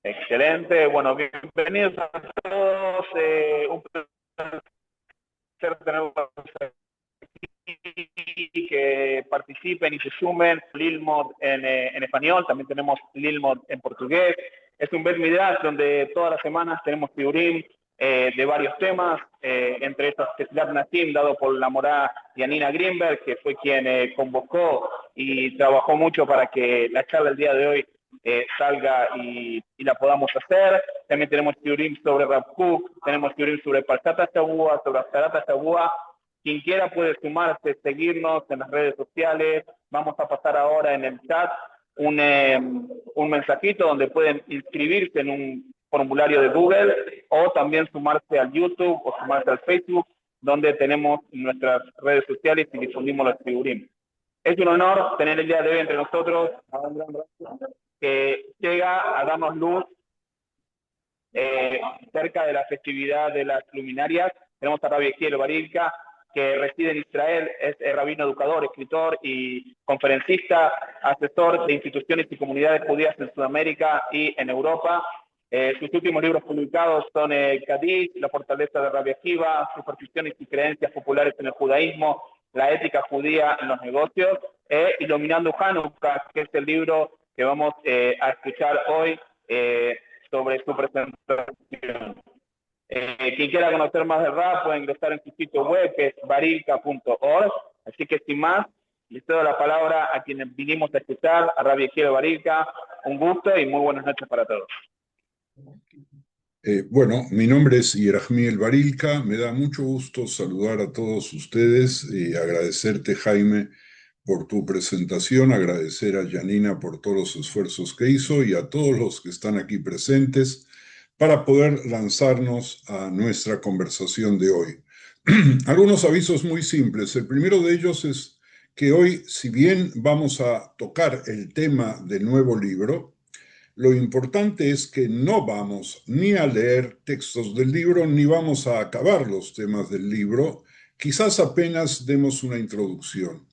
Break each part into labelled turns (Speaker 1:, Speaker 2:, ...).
Speaker 1: Excelente, bueno, bienvenidos a todos. Un placer tenerlos aquí, que participen y se sumen. Lilmod en español, también tenemos Lilmod en portugués. Es un Bet Midrash donde todas las semanas tenemos Piurim de varios temas, entre estos Teslat Nassim, dado por la morá Yanina Greenberg, que fue quien convocó y trabajó mucho para que la charla del día de hoy salga y la podamos hacer. También tenemos Piurim sobre Rav Kook, tenemos Piurim sobre Parshat Shavua, sobre Azarat Shavua. Quien quiera puede sumarse, seguirnos en las redes sociales. Vamos a pasar ahora en el chat un mensajito donde pueden inscribirse en un formulario de Google o también sumarse al YouTube o sumarse al Facebook, donde tenemos nuestras redes sociales y difundimos los figurín. Es un honor tener el día de hoy entre nosotros a un gran brazo que llega a darnos luz cerca de la festividad de las luminarias. Tenemos a Rabbi Yehiel Barilka, que reside en Israel, es rabino educador, escritor y conferencista, asesor de instituciones y comunidades judías en Sudamérica y en Europa. Sus últimos libros publicados son Kadish, La fortaleza de Rabbi Akiva, Supersticiones y creencias populares en el judaísmo, La ética judía en los negocios, Iluminando Hanukkah, que es el libro que vamos a escuchar hoy sobre su presentación. Quien quiera conocer más de rap puede ingresar en su sitio web, que es barilka.org. Así que sin más, les doy la palabra a quienes vinimos a escuchar, a Rabbi Yehiel Barilka. Un gusto y muy buenas noches para todos.
Speaker 2: Bueno, mi nombre es Yerahmiel Barilka, me da mucho gusto saludar a todos ustedes y agradecerte, Jaime, por tu presentación, agradecer a Janina por todos los esfuerzos que hizo y a todos los que están aquí presentes para poder lanzarnos a nuestra conversación de hoy. Algunos avisos muy simples. El primero de ellos es que hoy, si bien vamos a tocar el tema del nuevo libro, lo importante es que no vamos ni a leer textos del libro ni vamos a acabar los temas del libro, quizás apenas demos una introducción.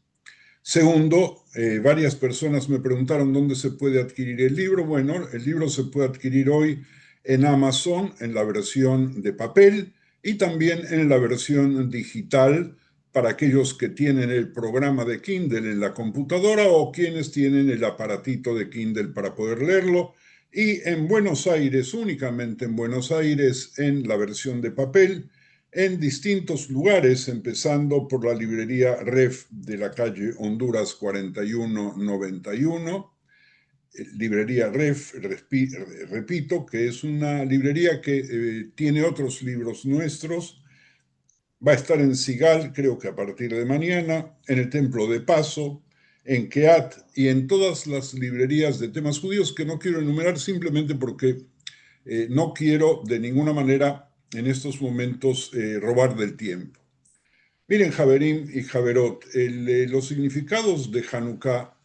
Speaker 2: Segundo, varias personas me preguntaron dónde se puede adquirir el libro. Bueno, el libro se puede adquirir hoy en Amazon, en la versión de papel y también en la versión digital para aquellos que tienen el programa de Kindle en la computadora o quienes tienen el aparatito de Kindle para poder leerlo. Y en Buenos Aires, únicamente en Buenos Aires, en la versión de papel, en distintos lugares, empezando por la librería Ref de la calle Honduras 4191. Librería Ref, repito, que es una librería que tiene otros libros nuestros. Va a estar en Sigal, creo que a partir de mañana, en el Templo de Paso, en Keat y en todas las librerías de temas judíos que no quiero enumerar simplemente porque no quiero de ninguna manera en estos momentos robar del tiempo. Miren, Javerim y Javerot, los significados de Hanukkah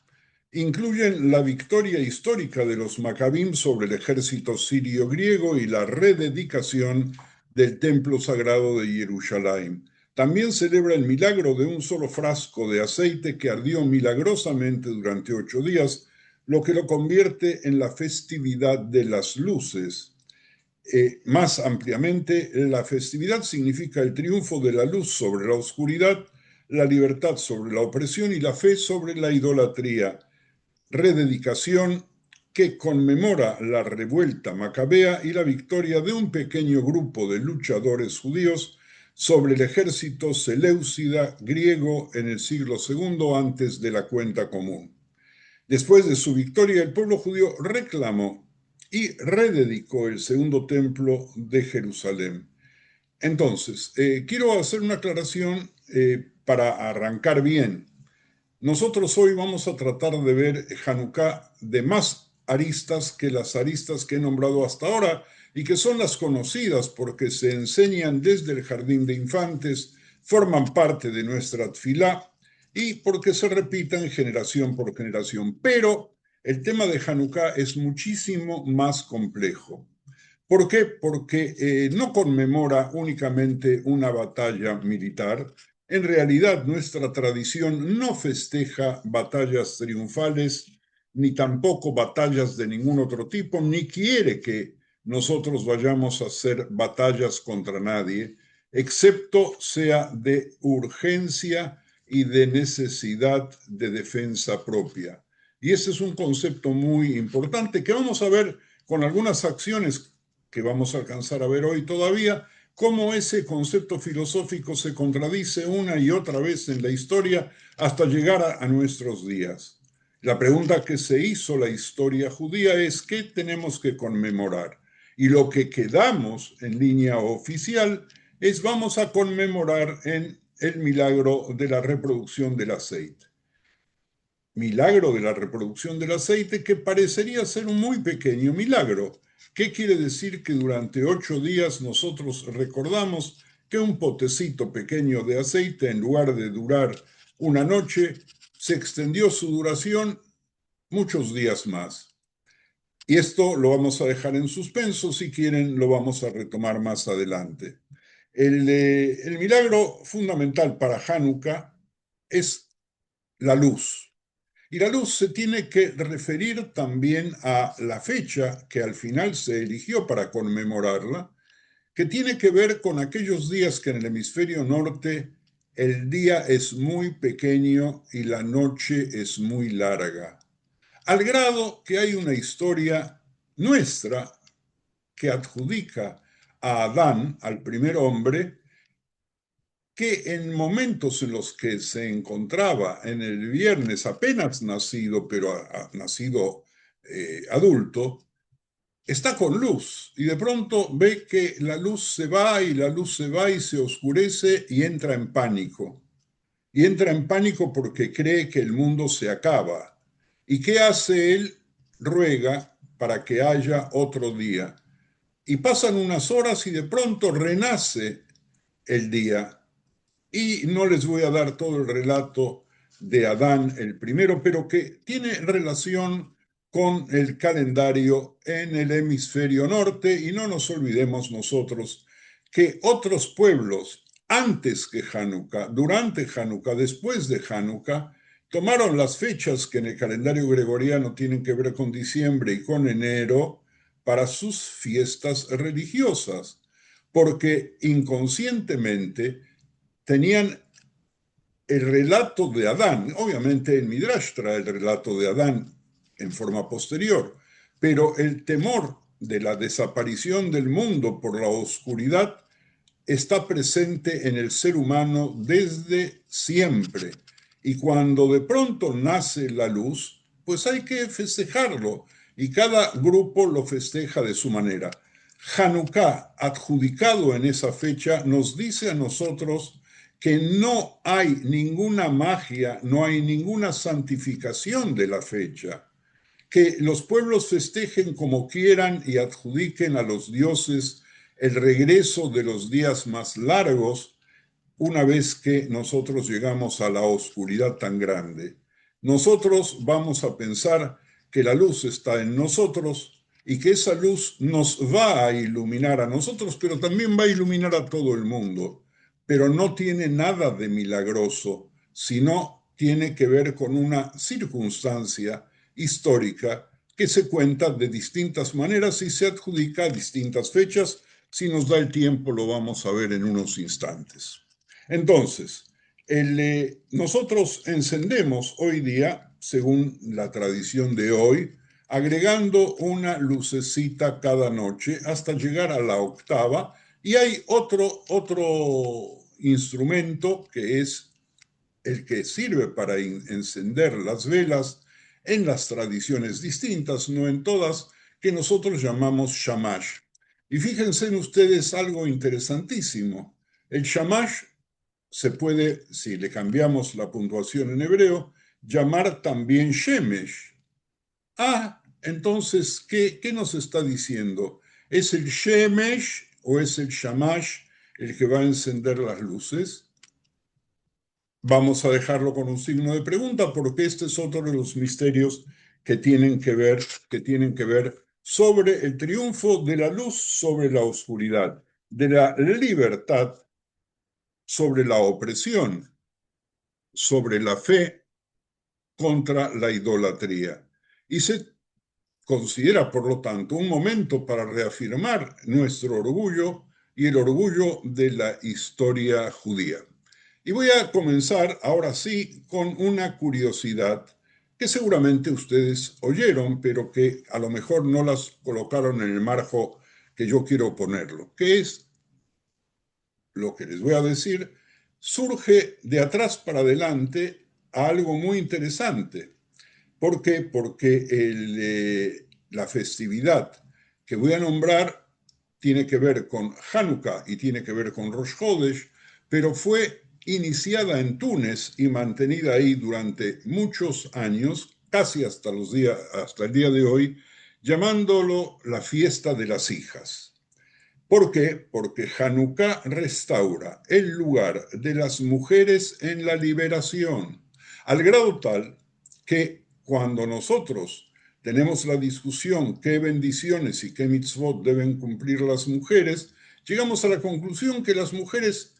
Speaker 2: incluyen la victoria histórica de los Macabim sobre el ejército sirio-griego y la rededicación del templo sagrado de Jerusalén. También celebra el milagro de un solo frasco de aceite que ardió milagrosamente durante 8 días, lo que lo convierte en la festividad de las luces. Más ampliamente, la festividad significa el triunfo de la luz sobre la oscuridad, la libertad sobre la opresión y la fe sobre la idolatría. Rededicación que conmemora la revuelta macabea y la victoria de un pequeño grupo de luchadores judíos sobre el ejército seleucida griego en el siglo II antes de la cuenta común. Después de su victoria, el pueblo judío reclamó y rededicó el segundo templo de Jerusalén. Entonces, quiero hacer una aclaración para arrancar bien. Nosotros hoy vamos a tratar de ver Hanukkah de más aristas que las aristas que he nombrado hasta ahora y que son las conocidas porque se enseñan desde el jardín de infantes, forman parte de nuestra tfilá y porque se repiten generación por generación. Pero el tema de Hanukkah es muchísimo más complejo. ¿Por qué? Porque no conmemora únicamente una batalla militar. En realidad, nuestra tradición no festeja batallas triunfales ni tampoco batallas de ningún otro tipo, ni quiere que nosotros vayamos a hacer batallas contra nadie, excepto sea de urgencia y de necesidad de defensa propia. Y ese es un concepto muy importante que vamos a ver con algunas acciones que vamos a alcanzar a ver hoy todavía, cómo ese concepto filosófico se contradice una y otra vez en la historia hasta llegar a nuestros días. La pregunta que se hizo la historia judía es: ¿qué tenemos que conmemorar? Y lo que quedamos en línea oficial es: vamos a conmemorar en el milagro de la reproducción del aceite. Milagro de la reproducción del aceite que parecería ser un muy pequeño milagro. ¿Qué quiere decir? Que durante 8 días nosotros recordamos que un potecito pequeño de aceite, en lugar de durar una noche, se extendió su duración muchos días más. Y esto lo vamos a dejar en suspenso, si quieren lo vamos a retomar más adelante. El milagro fundamental para Hanukkah es la luz. Y la luz se tiene que referir también a la fecha que al final se eligió para conmemorarla, que tiene que ver con aquellos días que en el hemisferio norte el día es muy pequeño y la noche es muy larga, al grado que hay una historia nuestra que adjudica a Adán, al primer hombre, que en momentos en los que se encontraba en el viernes apenas nacido, pero nacido adulto, está con luz y de pronto ve que la luz se va y la luz se va y se oscurece y entra en pánico. Y entra en pánico porque cree que el mundo se acaba. ¿Y qué hace él? Ruega para que haya otro día. Y pasan unas horas y de pronto renace el día. Y no les voy a dar todo el relato de Adán el primero, pero que tiene relación con el calendario en el hemisferio norte, y no nos olvidemos nosotros que otros pueblos antes que Hanukkah, durante Hanukkah, después de Hanukkah, tomaron las fechas que en el calendario gregoriano tienen que ver con diciembre y con enero para sus fiestas religiosas, porque inconscientemente tenían el relato de Adán. Obviamente el Midrash trae el relato de Adán en forma posterior, pero el temor de la desaparición del mundo por la oscuridad está presente en el ser humano desde siempre. Y cuando de pronto nace la luz, pues hay que festejarlo, y cada grupo lo festeja de su manera. Hanukkah, adjudicado en esa fecha, nos dice a nosotros que no hay ninguna magia, no hay ninguna santificación de la fecha, que los pueblos festejen como quieran y adjudiquen a los dioses el regreso de los días más largos una vez que nosotros llegamos a la oscuridad tan grande. Nosotros vamos a pensar que la luz está en nosotros y que esa luz nos va a iluminar a nosotros, pero también va a iluminar a todo el mundo. Pero no tiene nada de milagroso, sino tiene que ver con una circunstancia histórica que se cuenta de distintas maneras y se adjudica a distintas fechas. Si nos da el tiempo, lo vamos a ver en unos instantes. Entonces, nosotros encendemos hoy día, según la tradición de hoy, agregando una lucecita cada noche hasta llegar a la octava, y hay otro instrumento que es el que sirve para encender las velas en las tradiciones distintas, no en todas, que nosotros llamamos shamash. Y fíjense en ustedes algo interesantísimo. El shamash se puede, si le cambiamos la puntuación en hebreo, llamar también shemesh. Entonces, ¿qué nos está diciendo? ¿Es el shemesh o es el shamash el que va a encender las luces? Vamos a dejarlo con un signo de pregunta, porque este es otro de los misterios que tienen que ver sobre el triunfo de la luz sobre la oscuridad, de la libertad sobre la opresión, sobre la fe contra la idolatría. y se considera, por lo tanto, un momento para reafirmar nuestro orgullo y el orgullo de la historia judía. Y voy a comenzar ahora sí con una curiosidad que seguramente ustedes oyeron, pero que a lo mejor no las colocaron en el marco que yo quiero ponerlo, que es lo que les voy a decir, surge de atrás para adelante a algo muy interesante. ¿Por qué? Porque la festividad que voy a nombrar tiene que ver con Hanukkah y tiene que ver con Rosh Hodesh, pero fue iniciada en Túnez y mantenida ahí durante muchos años, casi hasta el día de hoy, llamándolo la fiesta de las hijas. ¿Por qué? Porque Hanukkah restaura el lugar de las mujeres en la liberación, al grado tal que cuando nosotros tenemos la discusión qué bendiciones y qué mitzvot deben cumplir las mujeres, llegamos a la conclusión que las mujeres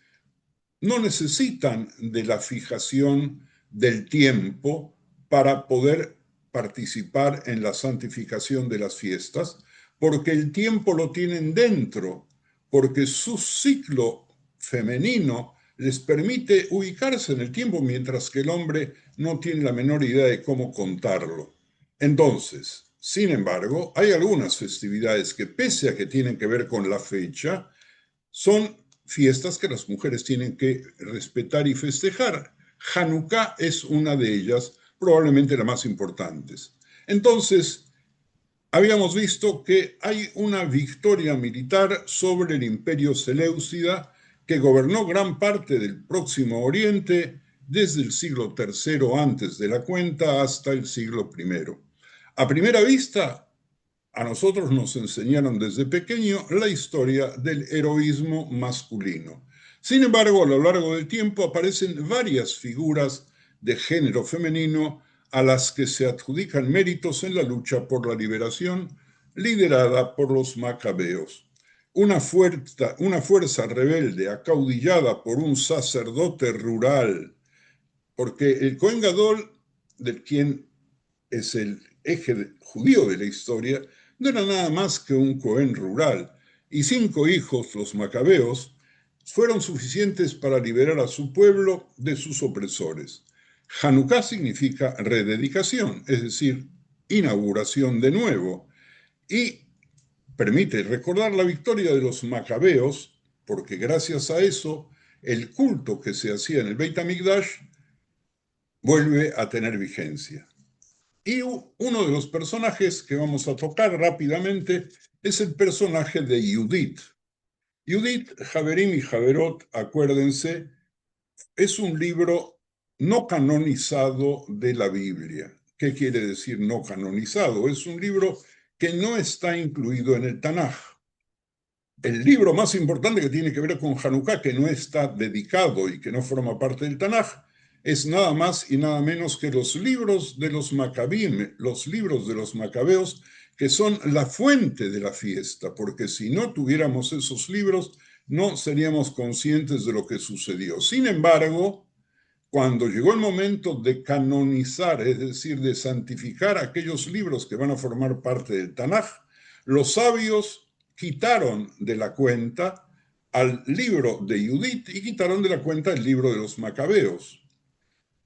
Speaker 2: no necesitan de la fijación del tiempo para poder participar en la santificación de las fiestas, porque el tiempo lo tienen dentro, porque su ciclo femenino les permite ubicarse en el tiempo, mientras que el hombre no tiene la menor idea de cómo contarlo. Entonces, sin embargo, hay algunas festividades que, pese a que tienen que ver con la fecha, son fiestas que las mujeres tienen que respetar y festejar. Hanukkah es una de ellas, probablemente la más importantes. Entonces, habíamos visto que hay una victoria militar sobre el imperio seleucida que gobernó gran parte del Próximo Oriente desde el siglo III antes de la cuenta hasta el siglo I. A primera vista, a nosotros nos enseñaron desde pequeño la historia del heroísmo masculino. Sin embargo, a lo largo del tiempo aparecen varias figuras de género femenino a las que se adjudican méritos en la lucha por la liberación liderada por los macabeos. Una fuerza rebelde acaudillada por un sacerdote rural, porque el Cohen Gadol, de quien es el eje judío de la historia, no era nada más que un Cohen rural, y 5 hijos, los macabeos, fueron suficientes para liberar a su pueblo de sus opresores. Hanukkah significa rededicación, es decir, inauguración de nuevo, y permite recordar la victoria de los macabeos, porque gracias a eso, el culto que se hacía en el Beit HaMikdash vuelve a tener vigencia. Y uno de los personajes que vamos a tocar rápidamente es el personaje de Judith. Judith, Haverim y Haverot, acuérdense, es un libro no canonizado de la Biblia. ¿Qué quiere decir no canonizado? Es un libro que no está incluido en el Tanaj. El libro más importante que tiene que ver con Hanukkah, que no está dedicado y que no forma parte del Tanaj, es nada más y nada menos que los libros de los Maccabim, los libros de los Macabeos, que son la fuente de la fiesta, porque si no tuviéramos esos libros, no seríamos conscientes de lo que sucedió. Sin embargo, cuando llegó el momento de canonizar, es decir, de santificar aquellos libros que van a formar parte del Tanaj, los sabios quitaron de la cuenta al libro de Judith y quitaron de la cuenta el libro de los Macabeos.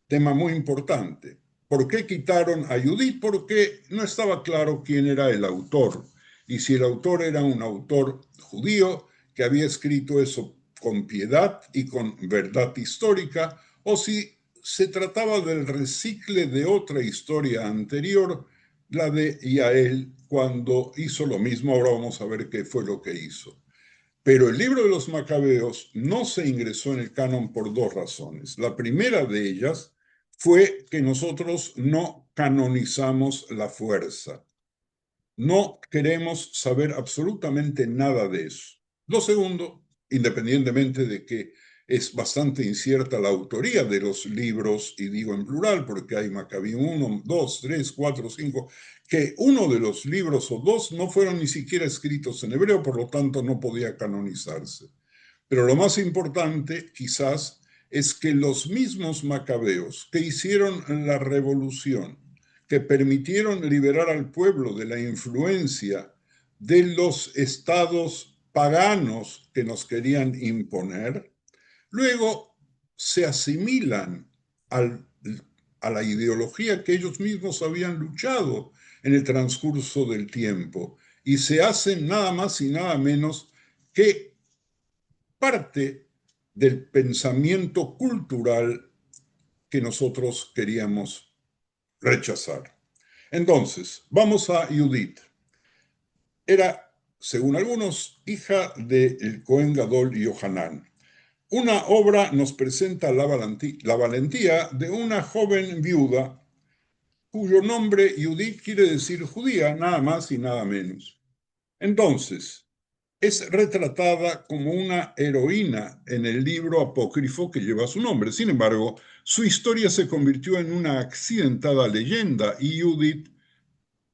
Speaker 2: Tema muy importante. ¿Por qué quitaron a Judith? Porque no estaba claro quién era el autor. Y si el autor era un autor judío que había escrito eso con piedad y con verdad histórica, o si se trataba del recicle de otra historia anterior, la de Yael, cuando hizo lo mismo. Ahora vamos a ver qué fue lo que hizo. Pero el libro de los Macabeos no se ingresó en el canon por 2 razones. La primera de ellas fue que nosotros no canonizamos la fuerza. No queremos saber absolutamente nada de eso. Lo segundo, independientemente de que es bastante incierta la autoría de los libros, y digo en plural porque hay Macabí 1, 2, 3, 4, 5, que uno de los libros o 2 no fueron ni siquiera escritos en hebreo, por lo tanto no podía canonizarse. Pero lo más importante, quizás, es que los mismos macabeos que hicieron la revolución, que permitieron liberar al pueblo de la influencia de los estados paganos que nos querían imponer, luego se asimilan a la ideología que ellos mismos habían luchado en el transcurso del tiempo y se hacen nada más y nada menos que parte del pensamiento cultural que nosotros queríamos rechazar. Entonces, vamos a Judith. Era, según algunos, hija del Cohen Gadol Yohanan. Una obra nos presenta la valentía de una joven viuda cuyo nombre Judith quiere decir judía, nada más y nada menos. Entonces, es retratada como una heroína en el libro apócrifo que lleva su nombre. Sin embargo, su historia se convirtió en una accidentada leyenda y Judith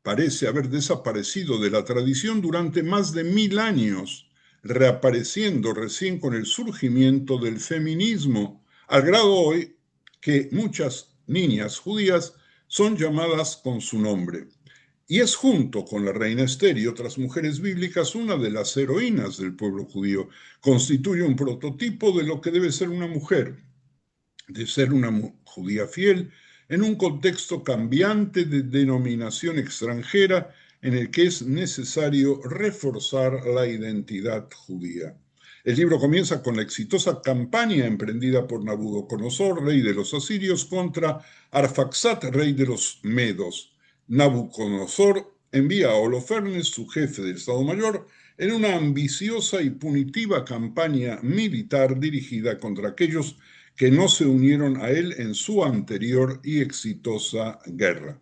Speaker 2: parece haber desaparecido de la tradición durante más de 1000 años, reapareciendo recién con el surgimiento del feminismo, al grado hoy que muchas niñas judías son llamadas con su nombre. Y es junto con la reina Esther y otras mujeres bíblicas una de las heroínas del pueblo judío. Constituye un prototipo de lo que debe ser una mujer, de ser una judía fiel en un contexto cambiante de denominación extranjera en el que es necesario reforzar la identidad judía. El libro comienza con la exitosa campaña emprendida por Nabucodonosor, rey de los asirios, contra Arfaxad, rey de los medos. Nabucodonosor envía a Holofernes, su jefe del Estado Mayor, en una ambiciosa y punitiva campaña militar dirigida contra aquellos que no se unieron a él en su anterior y exitosa guerra.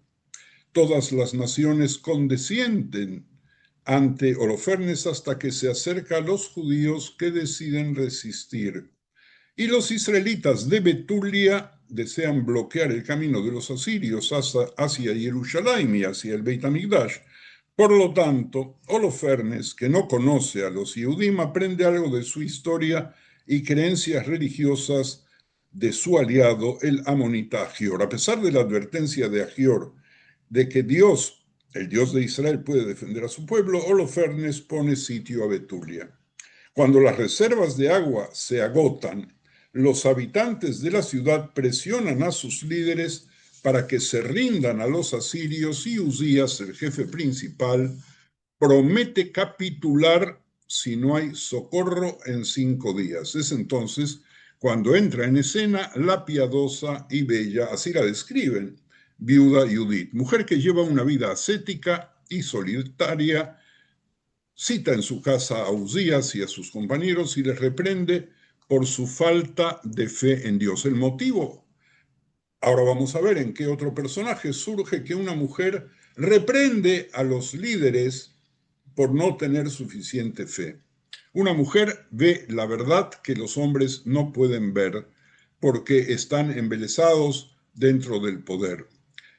Speaker 2: Todas las naciones condescienden ante Holofernes hasta que se acerca a los judíos que deciden resistir. Y los israelitas de Betulia desean bloquear el camino de los asirios hacia Jerusalén y hacia el Beit HaMikdash. Por lo tanto, Holofernes, que no conoce a los Yehudim, aprende algo de su historia y creencias religiosas de su aliado, el amonita Agior. A pesar de la advertencia de Agior de que Dios, el Dios de Israel, puede defender a su pueblo, Holofernes pone sitio a Betulia. Cuando las reservas de agua se agotan, los habitantes de la ciudad presionan a sus líderes para que se rindan a los asirios y Uzías, el jefe principal, promete capitular si no hay socorro en 5 días. Es entonces cuando entra en escena la piadosa y bella, así la describen, viuda Judith, mujer que lleva una vida ascética y solitaria, cita en su casa a Uzías y a sus compañeros y les reprende por su falta de fe en Dios. El motivo, ahora vamos a ver en qué otro personaje surge que una mujer reprende a los líderes por no tener suficiente fe. Una mujer ve la verdad que los hombres no pueden ver porque están embelesados dentro del poder.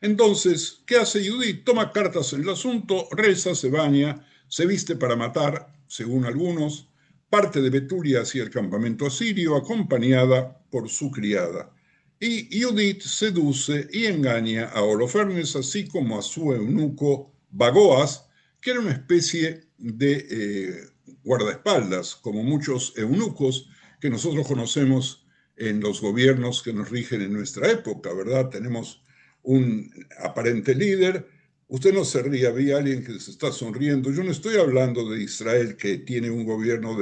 Speaker 2: Entonces, ¿qué hace Judith? Toma cartas en el asunto, reza, se baña, se viste para matar, según algunos, parte de Betulia hacia el campamento asirio, acompañada por su criada. Y Judith seduce y engaña a Holofernes, así como a su eunuco Bagoas, que era una especie de guardaespaldas, como muchos eunucos que nosotros conocemos en los gobiernos que nos rigen en nuestra época, ¿verdad? Tenemos un aparente líder. Usted no se ríe, había alguien que se está sonriendo. Yo no estoy hablando de Israel que tiene un gobierno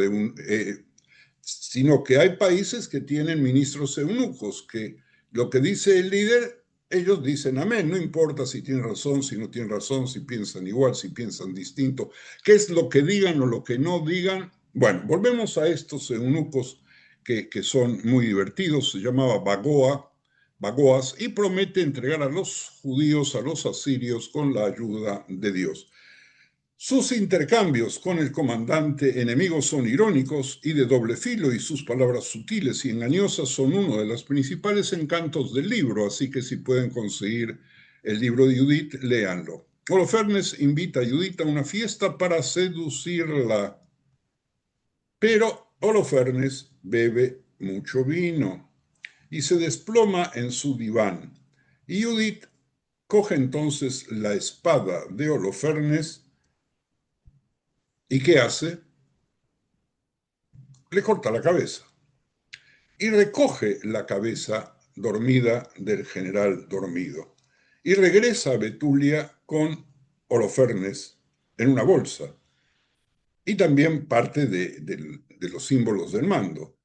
Speaker 2: sino que hay países que tienen ministros eunucos, que lo que dice el líder, ellos dicen amén, no importa si tienen razón, si no tienen razón, si piensan igual, si piensan distinto, qué es lo que digan o lo que no digan. Bueno, volvemos a estos eunucos que son muy divertidos, se llamaba Bagoas, y promete entregar a los judíos, a los asirios, con la ayuda de Dios. Sus intercambios con el comandante enemigo son irónicos y de doble filo, y sus palabras sutiles y engañosas son uno de los principales encantos del libro, así que si pueden conseguir el libro de Judith, léanlo. Holofernes invita a Judith a una fiesta para seducirla, pero Holofernes bebe mucho vino y se desploma en su diván. Y Judith coge entonces la espada de Holofernes y ¿qué hace? Le corta la cabeza y recoge la cabeza dormida del general dormido y regresa a Betulia con Holofernes en una bolsa y también parte de los símbolos del mando.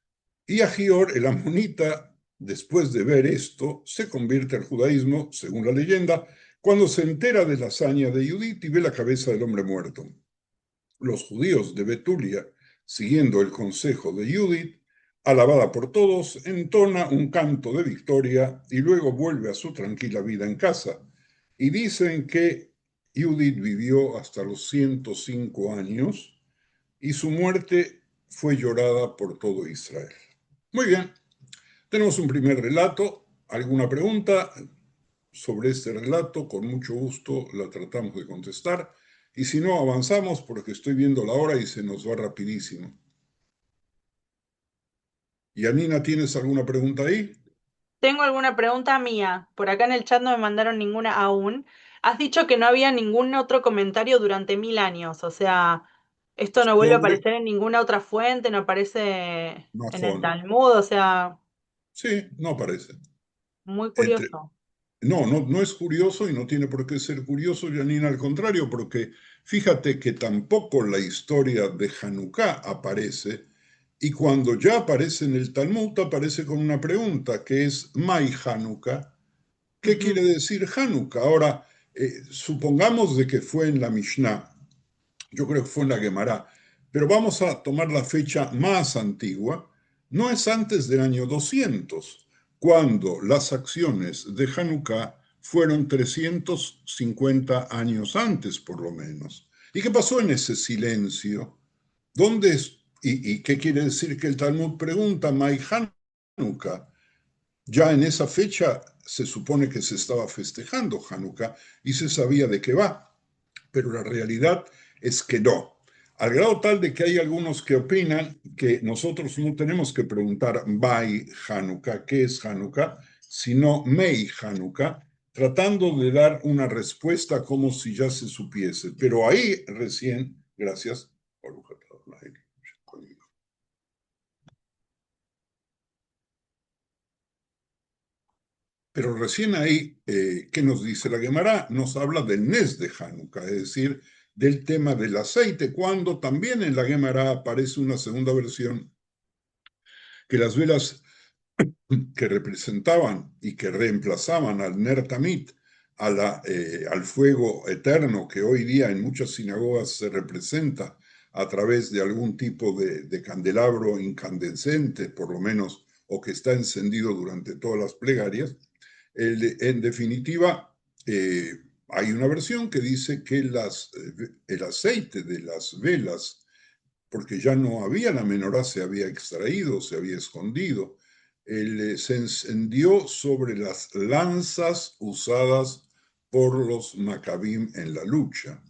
Speaker 2: Y Agior, el amonita, después de ver esto, se convierte al judaísmo, según la leyenda, cuando se entera de la hazaña de Judith y ve la cabeza del hombre muerto. Los judíos de Betulia, siguiendo el consejo de Judith, alabada por todos, entona un canto de victoria y luego vuelve a su tranquila vida en casa. Y dicen que Judith vivió hasta los 105 años y su muerte fue llorada por todo Israel. Muy bien, tenemos un primer relato. ¿Alguna pregunta sobre este relato? Con mucho gusto la tratamos de contestar. Y si no, avanzamos porque estoy viendo la hora y se nos va rapidísimo. Yanina, ¿tienes alguna pregunta ahí?
Speaker 3: Tengo alguna pregunta mía. Por acá en el chat no me mandaron ninguna aún. Has dicho que no había ningún otro comentario durante 1000 años. O sea, esto no vuelve a
Speaker 2: Sobre
Speaker 3: aparecer en ninguna otra fuente, no aparece en el
Speaker 2: Nazón.
Speaker 3: Talmud. O sea,
Speaker 2: Sí, no parece.
Speaker 3: muy
Speaker 2: Entre,
Speaker 3: curioso.
Speaker 2: no es curioso y no tiene por qué ser curioso, Janina, al contrario, porque fíjate que tampoco la historia de Hanukkah aparece, y cuando ya aparece en el Talmud, aparece con una pregunta, que es Mai Hanukkah. ¿Qué quiere
Speaker 3: Ujú.
Speaker 2: decir Hanukkah? Ahora, supongamos de que fue en la Mishnah, yo creo que fue en la Gemara, pero vamos a tomar la fecha más antigua, no es antes del año 200, cuando las acciones de Hanukkah fueron 350 años antes, por lo menos. ¿Y qué pasó en ese silencio? ¿Dónde es? ¿Y qué quiere decir que el Talmud pregunta, Mai Hanukkah? Ya en esa fecha se supone que se estaba festejando Hanukkah y se sabía de qué va, pero la realidad es que no. Al grado tal de que hay algunos que opinan que nosotros no tenemos que preguntar Bai Hanukkah, ¿qué es Hanukkah?, sino Mei Hanukkah, tratando de dar una respuesta como si ya se supiese. Pero ahí recién, gracias, pero recién ahí, ¿qué nos dice la Gemara? Nos habla del Nes de Hanukkah, es decir, del tema del aceite, cuando también en la Gemara aparece una segunda versión, que las velas que representaban y que reemplazaban al Ner Tamid, al fuego eterno que hoy día en muchas sinagogas se representa a través de algún tipo de candelabro incandescente, por lo menos, o que está encendido durante todas las plegarias. En definitiva, hay una versión que dice que el aceite de las velas, porque ya no había la menorá, se había extraído, se había escondido, se encendió sobre las lanzas usadas por los Maccabim en la lucha.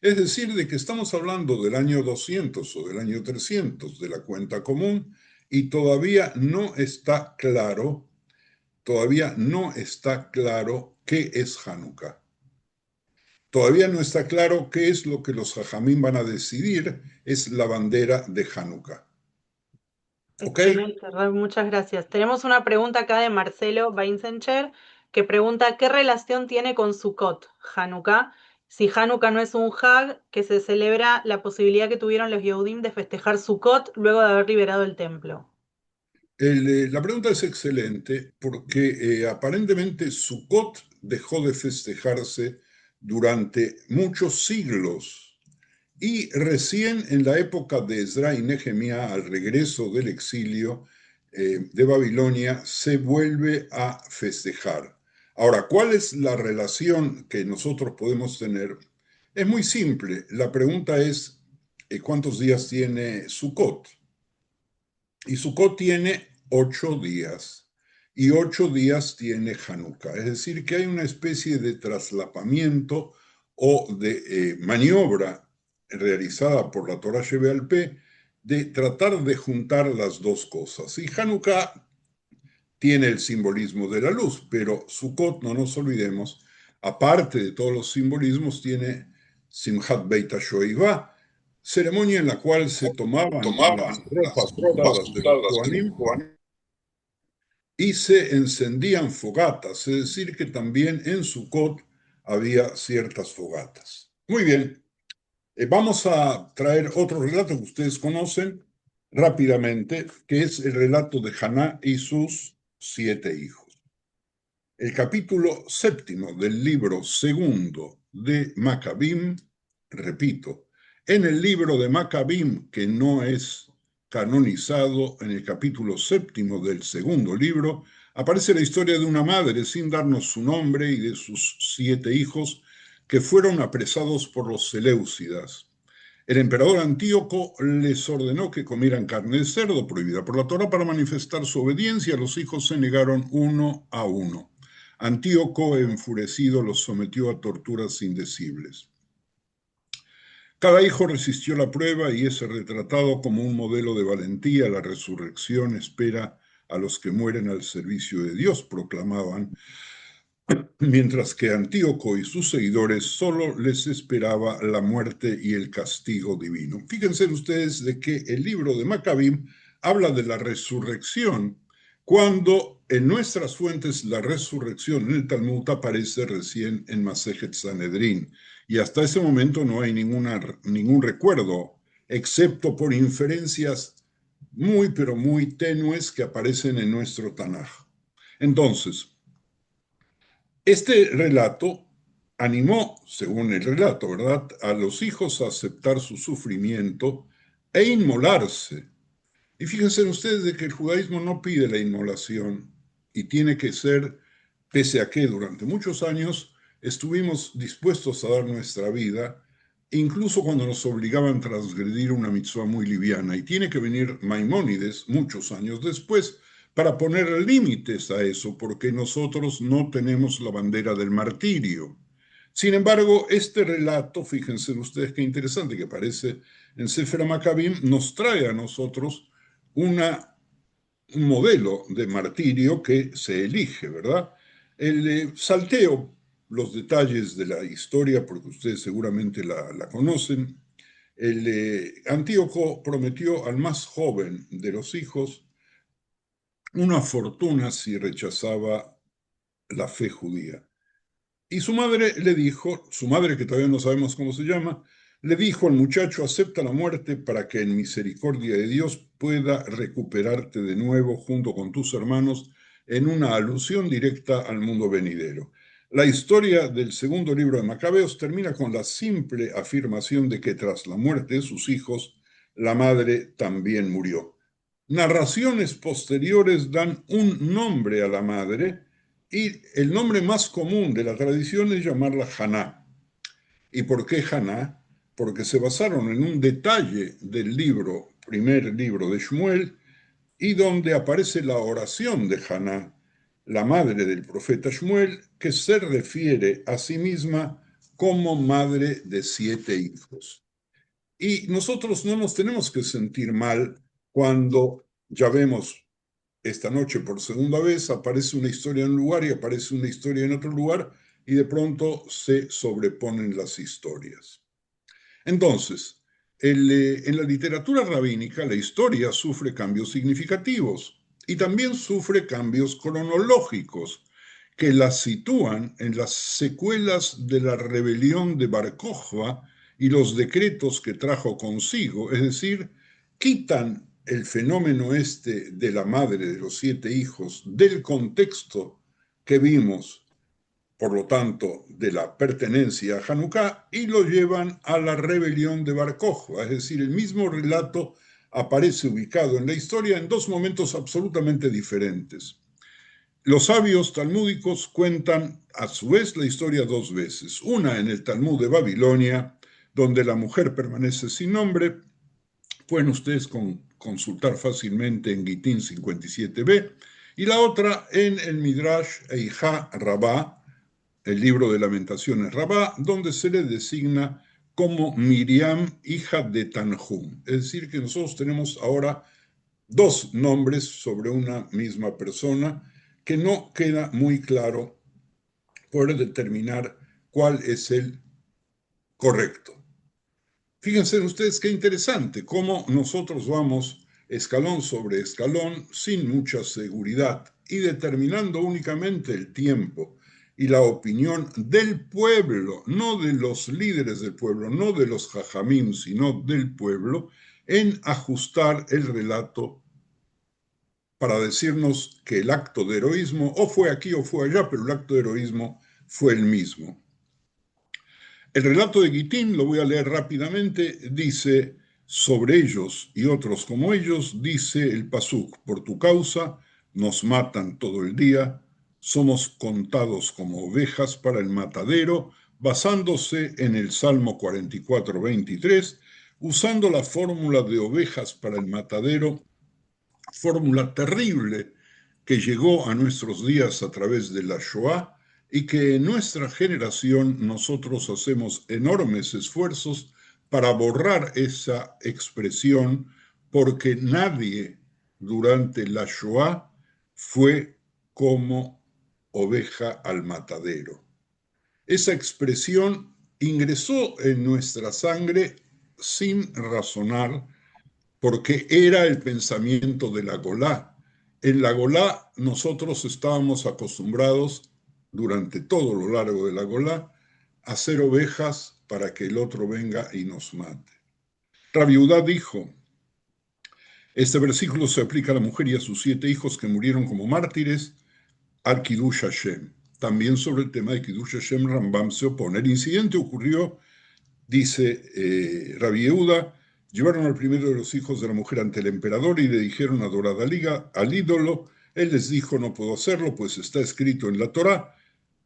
Speaker 2: Es decir, de que estamos hablando del año 200 o del año 300 de la cuenta común y todavía no está claro qué es Hanukkah. Todavía no está claro qué es lo que los jajamín van a decidir, es la bandera de Hanukkah. ¿Ok?
Speaker 3: Excelente, muchas gracias. Tenemos una pregunta acá de Marcelo Weinzencher que pregunta ¿qué relación tiene con Sukkot, Hanukkah? Si Hanukkah no es un Hag, que se celebra la posibilidad que tuvieron los Yehudim de festejar Sukkot luego de haber liberado el templo.
Speaker 2: La pregunta es excelente porque aparentemente Sukkot dejó de festejarse durante muchos siglos y recién en la época de Ezra y Nehemías, al regreso del exilio de Babilonia, se vuelve a festejar. Ahora, ¿cuál es la relación que nosotros podemos tener? Es muy simple. La pregunta es, ¿cuántos días tiene Sukkot? Y Sukkot tiene 8 días y 8 días tiene Hanukkah. Es decir, que hay una especie de traslapamiento o de maniobra realizada por la Torah Shebe'al-Peh de tratar de juntar las dos cosas. Y Hanukkah tiene el simbolismo de la luz, pero Sukkot, no nos olvidemos, aparte de todos los simbolismos, tiene Simchat Beit HaShoivá, ceremonia en la cual se tomaban las ropas usadas de los Kohanim y se encendían fogatas, es decir, que también en Sukkot había ciertas fogatas. Muy bien, vamos a traer otro relato que ustedes conocen rápidamente, que es el relato de Haná y sus 7 hijos. El capítulo 7 del libro 2 de Macabim, repito, en el libro de Macabim, que no es canonizado, en el capítulo 7 del 2 libro, aparece la historia de una madre sin darnos su nombre y de sus 7 hijos que fueron apresados por los Seleucidas. El emperador Antíoco les ordenó que comieran carne de cerdo prohibida por la Torá para manifestar su obediencia. Los hijos se negaron uno a uno. Antíoco, enfurecido, los sometió a torturas indecibles. Cada hijo resistió la prueba y es retratado como un modelo de valentía. La resurrección espera a los que mueren al servicio de Dios, proclamaban, mientras que Antíoco y sus seguidores solo les esperaba la muerte y el castigo divino. Fíjense ustedes de que el libro de Macabim habla de la resurrección, cuando en nuestras fuentes la resurrección en el Talmud aparece recién en Masejet Sanedrín, y hasta ese momento no hay ningún recuerdo, excepto por inferencias muy, pero muy tenues que aparecen en nuestro Tanaj. Entonces, este relato animó, según el relato, ¿verdad?, a los hijos a aceptar su sufrimiento e inmolarse. Y fíjense ustedes de que el judaísmo no pide la inmolación y tiene que ser, pese a que durante muchos años estuvimos dispuestos a dar nuestra vida, incluso cuando nos obligaban a transgredir una mitzvah muy liviana. Y tiene que venir Maimónides, muchos años después, para poner límites a eso, porque nosotros no tenemos la bandera del martirio. Sin embargo, este relato, fíjense ustedes qué interesante que aparece en Sefer Macabim, nos trae a nosotros un modelo de martirio que se elige, ¿verdad? Salteo los detalles de la historia, porque ustedes seguramente la conocen. Antíoco prometió al más joven de los hijos una fortuna si rechazaba la fe judía. Y su madre le dijo, su madre que todavía no sabemos cómo se llama, le dijo al muchacho, acepta la muerte para que en misericordia de Dios pueda recuperarte de nuevo junto con tus hermanos, en una alusión directa al mundo venidero. La historia del 2 libro de Macabeos termina con la simple afirmación de que tras la muerte de sus hijos, la madre también murió. Narraciones posteriores dan un nombre a la madre, y el nombre más común de la tradición es llamarla Haná. ¿Y por qué Haná? Porque se basaron en un detalle del primer libro de Shmuel, y donde aparece la oración de Haná, la madre del profeta Shmuel, que se refiere a sí misma como madre de 7 hijos. Y nosotros no nos tenemos que sentir mal cuando ya vemos esta noche por segunda vez, aparece una historia en un lugar y aparece una historia en otro lugar, y de pronto se sobreponen las historias. Entonces, en la literatura rabínica la historia sufre cambios significativos y también sufre cambios cronológicos que la sitúan en las secuelas de la rebelión de Bar Kokhba y los decretos que trajo consigo, es decir, quitan el fenómeno este de la madre de los 7 hijos del contexto que vimos, por lo tanto, de la pertenencia a Hanukkah, y lo llevan a la rebelión de Bar Kokhba, es decir, el mismo relato aparece ubicado en la historia en 2 momentos absolutamente diferentes. Los sabios talmúdicos cuentan a su vez la historia 2 veces, una en el Talmud de Babilonia, donde la mujer permanece sin nombre. Pueden ustedes consultar fácilmente en Gitín 57b, y la otra en el Midrash Eijá Rabá, el libro de Lamentaciones Rabá, donde se le designa como Miriam, hija de Tanhum. Es decir, que nosotros tenemos ahora 2 nombres sobre una misma persona, que no queda muy claro poder determinar cuál es el correcto. Fíjense ustedes qué interesante, cómo nosotros vamos escalón sobre escalón sin mucha seguridad y determinando únicamente el tiempo y la opinión del pueblo, no de los líderes del pueblo, no de los jajamim, sino del pueblo, en ajustar el relato para decirnos que el acto de heroísmo o fue aquí o fue allá, pero el acto de heroísmo fue el mismo. El relato de Gitín, lo voy a leer rápidamente, dice: sobre ellos y otros como ellos, dice el pasuk, por tu causa nos matan todo el día, somos contados como ovejas para el matadero, basándose en el Salmo 44, 23, usando la fórmula de ovejas para el matadero, fórmula terrible que llegó a nuestros días a través de la Shoah, y que en nuestra generación nosotros hacemos enormes esfuerzos para borrar esa expresión, porque nadie durante la Shoah fue como oveja al matadero. Esa expresión ingresó en nuestra sangre sin razonar, porque era el pensamiento de la Golá. En la Golá nosotros estábamos acostumbrados durante todo lo largo de la Golá a ser ovejas para que el otro venga y nos mate. Rabbi Judá dijo: este versículo se aplica a la mujer y a sus 7 hijos que murieron como mártires al Kiddush Hashem. También sobre el tema de Kiddush Hashem Rambam se opone. El incidente ocurrió, dice Rabbi Yehuda, llevaron al primero de los hijos de la mujer ante el emperador y le dijeron: adorad al ídolo. Él les dijo: no puedo hacerlo, pues está escrito en la Torá: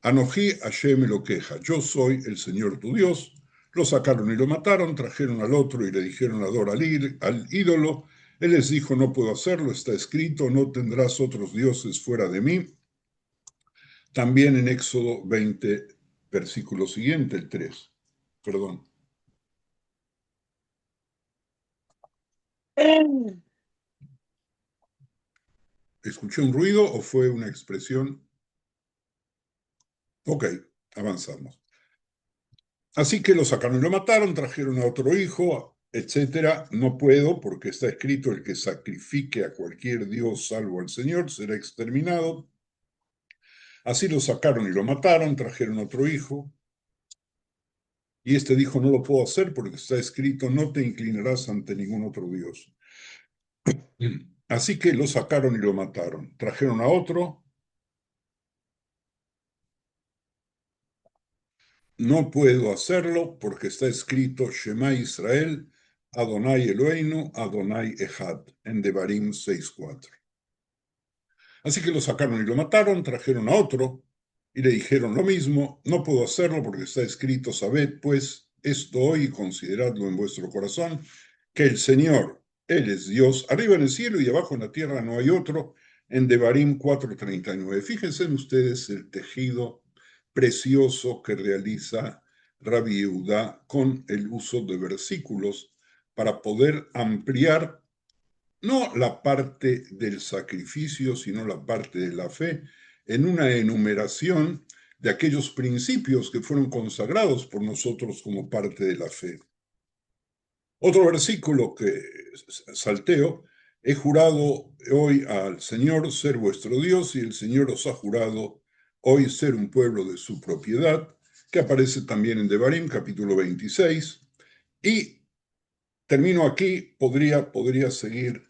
Speaker 2: Anojí Hashem lo queja, yo soy el Señor tu Dios. Lo sacaron y lo mataron, trajeron al otro y le dijeron: adora al ídolo. Él les dijo: no puedo hacerlo, está escrito: no tendrás otros dioses fuera de mí. También en Éxodo 20, versículo siguiente, el 3. Perdón. ¿Escuché un ruido o fue una expresión? Ok, avanzamos. Así que lo sacaron y lo mataron, trajeron a otro hijo, etcétera. No puedo, porque está escrito: el que sacrifique a cualquier dios salvo al Señor será exterminado. Así lo sacaron y lo mataron, trajeron otro hijo. Y este dijo: no lo puedo hacer porque está escrito: no te inclinarás ante ningún otro dios. Así que lo sacaron y lo mataron. Trajeron a otro. No puedo hacerlo porque está escrito: Shema Israel, Adonai Eloheinu, Adonai Echad, en Devarim 6:4. Así que lo sacaron y lo mataron, trajeron a otro y le dijeron lo mismo: no puedo hacerlo porque está escrito: sabed pues esto hoy y consideradlo en vuestro corazón, que el Señor, Él es Dios, arriba en el cielo y abajo en la tierra no hay otro, en Devarim 4:39. Fíjense en ustedes el tejido precioso que realiza Rabbi Yehuda con el uso de versículos para poder ampliar no la parte del sacrificio, sino la parte de la fe, en una enumeración de aquellos principios que fueron consagrados por nosotros como parte de la fe. Otro versículo que salteo: he jurado hoy al Señor ser vuestro Dios, y el Señor os ha jurado hoy ser un pueblo de su propiedad, que aparece también en Devarim, capítulo 26. Y termino aquí, podría seguir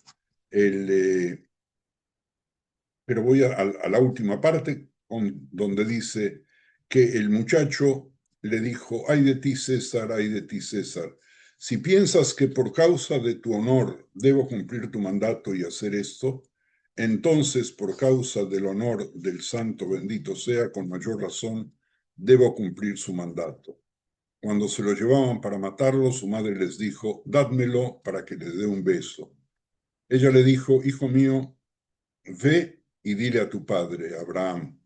Speaker 2: pero voy a la última parte, donde dice que el muchacho le dijo: ay de ti César, ay de ti César, si piensas que por causa de tu honor debo cumplir tu mandato y hacer esto, entonces por causa del honor del santo bendito sea, con mayor razón debo cumplir su mandato. Cuando se lo llevaban para matarlo, su madre les dijo: dádmelo para que le dé un beso. Ella le dijo: hijo mío, ve y dile a tu padre, Abraham: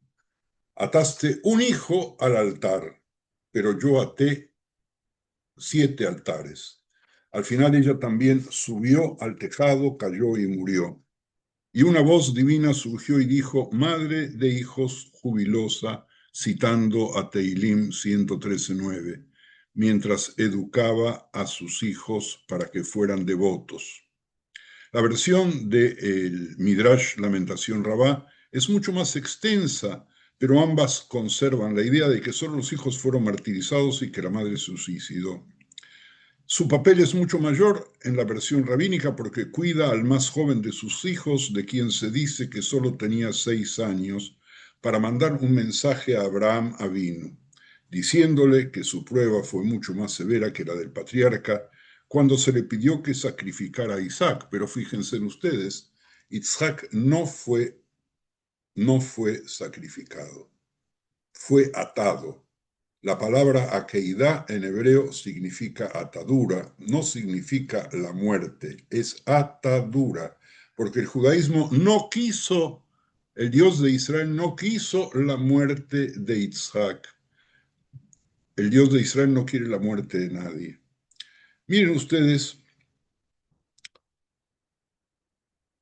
Speaker 2: ataste un hijo al altar, pero yo até 7 altares. Al final ella también subió al tejado, cayó y murió. Y una voz divina surgió y dijo: madre de hijos, jubilosa, citando a Teilim 113:9, mientras educaba a sus hijos para que fueran devotos. La versión del Midrash Lamentación Rabá es mucho más extensa, pero ambas conservan la idea de que solo los hijos fueron martirizados y que la madre se suicidó. Su papel es mucho mayor en la versión rabínica porque cuida al más joven de sus hijos, de quien se dice que solo tenía 6 años, para mandar un mensaje a Abraham Avinu, diciéndole que su prueba fue mucho más severa que la del patriarca cuando se le pidió que sacrificara a Isaac. Pero fíjense en ustedes, Isaac no fue sacrificado, fue atado. La palabra akeidá en hebreo significa atadura, no significa la muerte, es atadura, porque el judaísmo no quiso, el Dios de Israel no quiso la muerte de Isaac. El Dios de Israel no quiere la muerte de nadie. Miren ustedes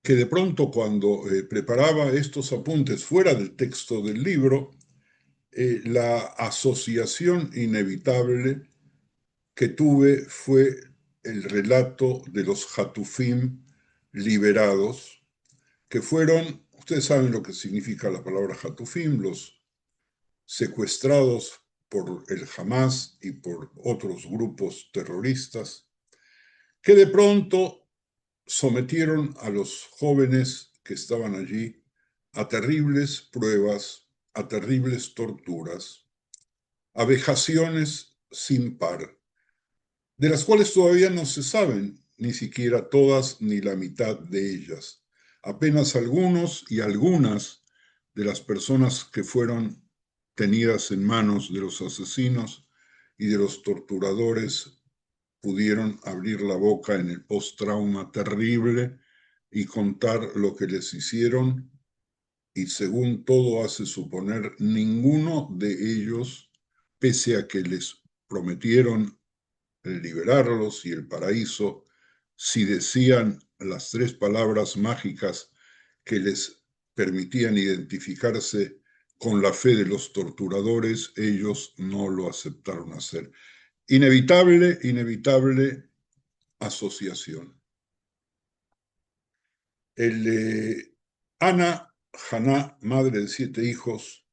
Speaker 2: que de pronto cuando preparaba estos apuntes fuera del texto del libro, la asociación inevitable que tuve fue el relato de los Hatufim liberados, que fueron, ustedes saben lo que significa la palabra Hatufim, los secuestrados por el Hamas y por otros grupos terroristas, que de pronto sometieron a los jóvenes que estaban allí a terribles pruebas, a terribles torturas, a vejaciones sin par, de las cuales todavía no se saben ni siquiera todas ni la mitad de ellas. Apenas algunos y algunas de las personas que fueron tenidas en manos de los asesinos y de los torturadores pudieron abrir la boca en el post-trauma terrible y contar lo que les hicieron, y según todo hace suponer, ninguno de ellos, pese a que les prometieron liberarlos y el paraíso, si decían las 3 palabras mágicas que les permitían identificarse con la fe de los torturadores, ellos no lo aceptaron hacer. Inevitable asociación. Ana, Haná, madre de 7 hijos,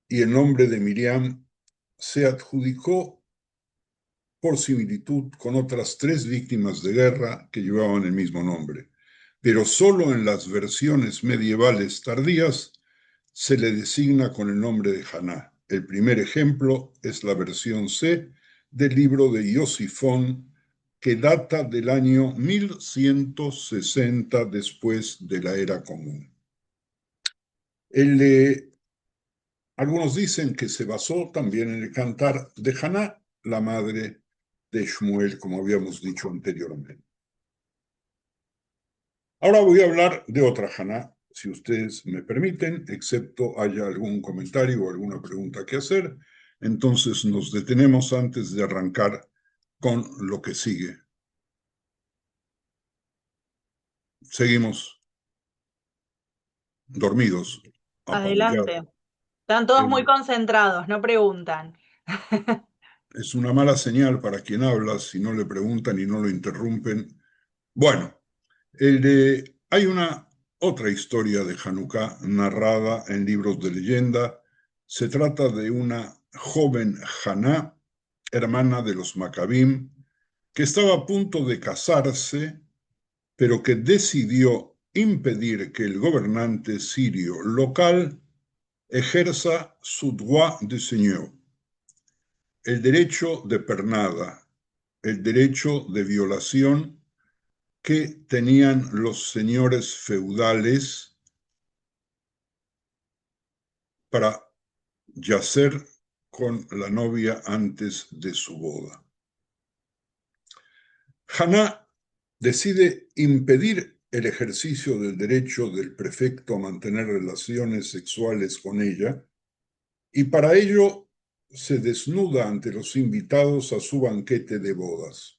Speaker 2: y el nombre de Miriam se adjudicó por similitud con otras 3 víctimas de guerra que llevaban el mismo nombre, pero solo en las versiones medievales tardías se le designa con el nombre de Haná. El primer ejemplo es la versión C del libro de Iosifón, que data del año 1160 después de la era común. Algunos dicen que se basó también en el cantar de Haná, la madre de Shmuel, como habíamos dicho anteriormente. Ahora voy a hablar de otra Haná, si ustedes me permiten, excepto haya algún comentario o alguna pregunta que hacer. Entonces nos detenemos antes de arrancar con lo que sigue. Seguimos dormidos.
Speaker 3: Adelante. Están todos muy concentrados, no preguntan.
Speaker 2: Es una mala señal para quien habla si no le preguntan y no lo interrumpen. Bueno, hay una otra historia de Hanukkah narrada en libros de leyenda. Se trata de una joven Haná, hermana de los Maccabim, que estaba a punto de casarse, pero que decidió impedir que el gobernante sirio local ejerza su droit de seigneur, el derecho de pernada, el derecho de violación que tenían los señores feudales para yacer con la novia antes de su boda. Haná decide impedir el ejercicio del derecho del prefecto a mantener relaciones sexuales con ella, y para ello se desnuda ante los invitados a su banquete de bodas.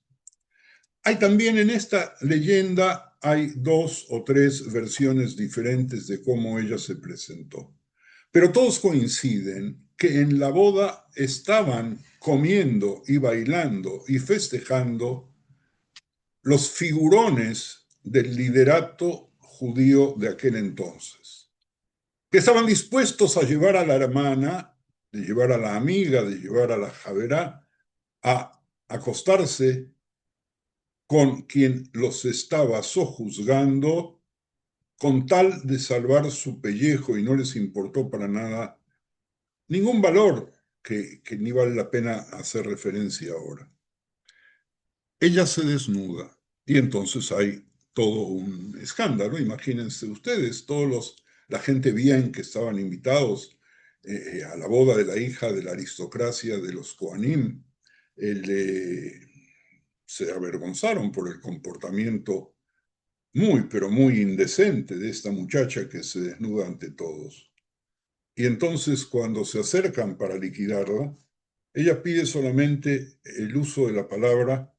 Speaker 2: Hay también en esta leyenda, hay 2 o 3 versiones diferentes de cómo ella se presentó. Pero todos coinciden que en la boda estaban comiendo y bailando y festejando los figurones del liderato judío de aquel entonces, que estaban dispuestos a llevar a la hermana, de llevar a la amiga, de llevar a la javerá, a acostarse con quien los estaba sojuzgando con tal de salvar su pellejo, y no les importó para nada ningún valor que ni vale la pena hacer referencia ahora. Ella se desnuda y entonces hay todo un escándalo. Imagínense ustedes, la gente bien que estaban invitados a la boda de la hija de la aristocracia de los Kohanim, se avergonzaron por el comportamiento muy, pero muy indecente de esta muchacha que se desnuda ante todos. Y entonces cuando se acercan para liquidarla, ella pide solamente el uso de la palabra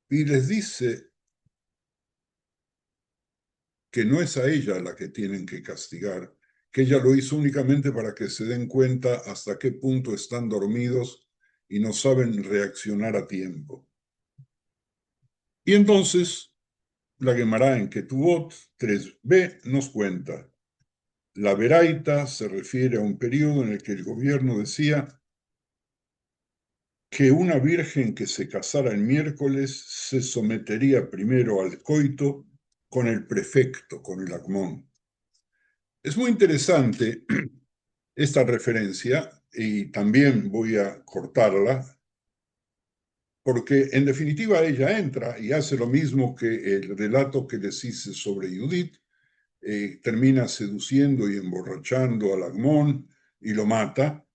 Speaker 2: y les dice que no es a ella la que tienen que castigar, que ella lo hizo únicamente para que se den cuenta hasta qué punto están dormidos y no saben reaccionar a tiempo. Y entonces la Guemará en Ketubot 3b nos cuenta: la Beraita se refiere a un periodo en el que el gobierno decía que una virgen que se casara el miércoles se sometería primero al coito con el prefecto, con el agmón. Es muy interesante esta referencia y también voy a cortarla porque en definitiva ella entra y hace lo mismo que el relato que les hice sobre Judith, termina seduciendo y emborrachando al agmón y lo mata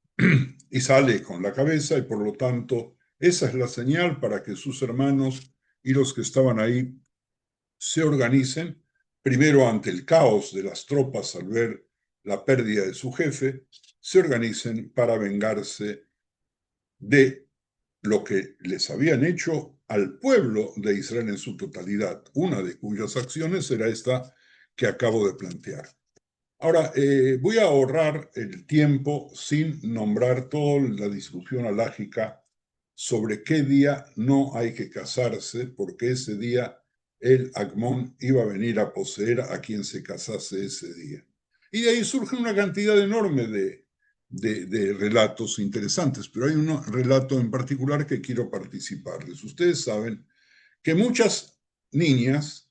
Speaker 2: y sale con la cabeza, y por lo tanto esa es la señal para que sus hermanos y los que estaban ahí se organicen, primero ante el caos de las tropas al ver la pérdida de su jefe, se organicen para vengarse de lo que les habían hecho al pueblo de Israel en su totalidad, una de cuyas acciones era esta que acabo de plantear. Ahora, voy a ahorrar el tiempo sin nombrar toda la discusión alágica sobre qué día no hay que casarse, porque ese día el agmón iba a venir a poseer a quien se casase ese día. Y de ahí surge una cantidad enorme de relatos interesantes, pero hay un relato en particular que quiero participarles. Ustedes saben que muchas niñas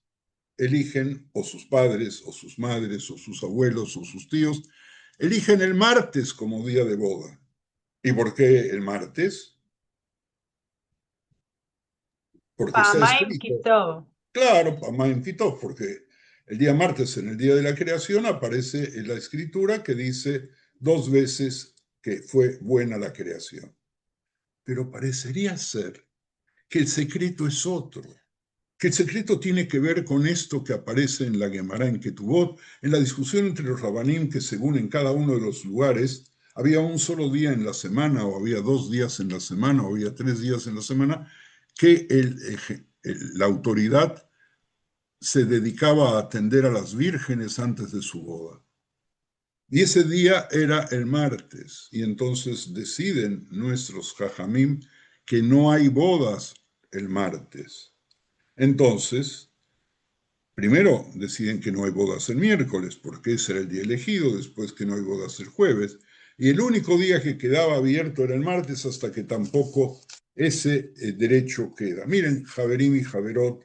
Speaker 2: eligen, o sus padres, o sus madres, o sus abuelos, o sus tíos, eligen el martes como día de boda. ¿Y por qué el martes? Porque está escrito. Claro, Pamaim Kitov, porque el día martes, en el día de la creación, aparece en la escritura que dice 2 veces que fue buena la creación. Pero parecería ser que el secreto es otro, que el secreto tiene que ver con esto que aparece en la Guemará en Ketubot, en la discusión entre los rabanim, que según en cada uno de los lugares había un solo día en la semana, o había 2 días en la semana, o había 3 días en la semana, que la autoridad se dedicaba a atender a las vírgenes antes de su boda. Y ese día era el martes, y entonces deciden nuestros jajamim que no hay bodas el martes. Entonces, primero deciden que no hay bodas el miércoles, porque ese era el día elegido, después que no hay bodas el jueves, y el único día que quedaba abierto era el martes, hasta que tampoco ese derecho queda. Miren, Javerim y Javerot,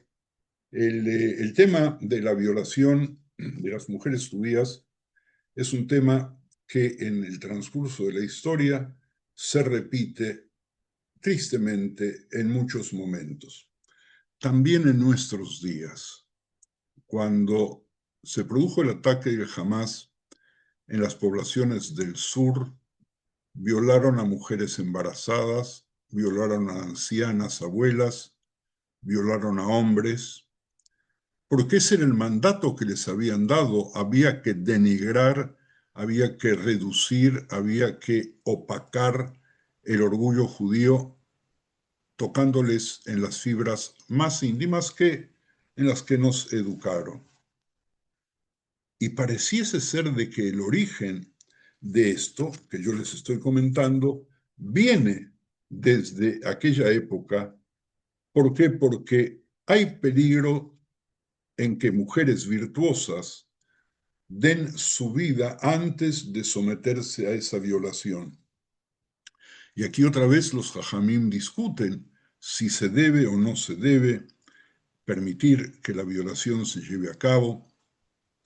Speaker 2: el tema de la violación de las mujeres judías es un tema que en el transcurso de la historia se repite tristemente en muchos momentos. También en nuestros días, cuando se produjo el ataque de Hamas en las poblaciones del sur, violaron a mujeres embarazadas, violaron a ancianas, abuelas, violaron a hombres, porque ese era el mandato que les habían dado. Había que denigrar, había que reducir, había que opacar el orgullo judío, tocándoles en las fibras más íntimas que en las que nos educaron. Y pareciese ser de que el origen de esto que yo les estoy comentando viene desde aquella época. ¿Por qué? Porque hay peligro en que mujeres virtuosas den su vida antes de someterse a esa violación. Y aquí otra vez los jajamim discuten si se debe o no se debe permitir que la violación se lleve a cabo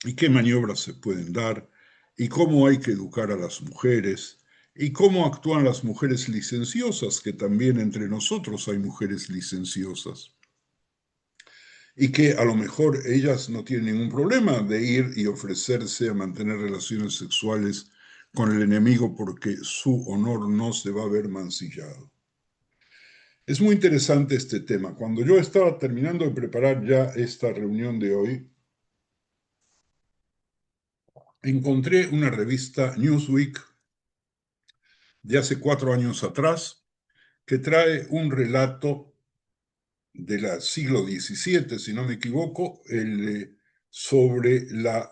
Speaker 2: y qué maniobras se pueden dar y cómo hay que educar a las mujeres y cómo actúan las mujeres licenciosas, que también entre nosotros hay mujeres licenciosas. Y que a lo mejor ellas no tienen ningún problema de ir y ofrecerse a mantener relaciones sexuales con el enemigo porque su honor no se va a ver mancillado. Es muy interesante este tema. Cuando yo estaba terminando de preparar ya esta reunión de hoy, encontré una revista Newsweek de hace 4 años atrás que trae un relato del siglo XVII, si no me equivoco, sobre la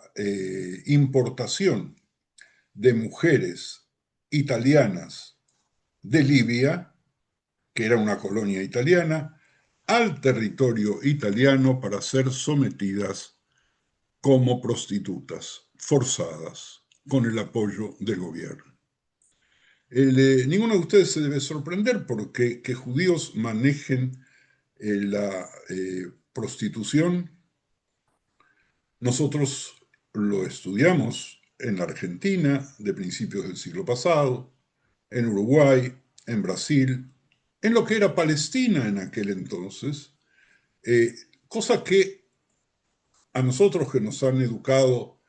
Speaker 2: importación de mujeres italianas de Libia, que era una colonia italiana, al territorio italiano para ser sometidas como prostitutas forzadas con el apoyo del gobierno. Ninguno de ustedes se debe sorprender porque que judíos manejen la prostitución. Nosotros lo estudiamos en la Argentina de principios del siglo pasado, en Uruguay, en Brasil, en lo que era Palestina en aquel entonces, cosa que a nosotros que nos han educado,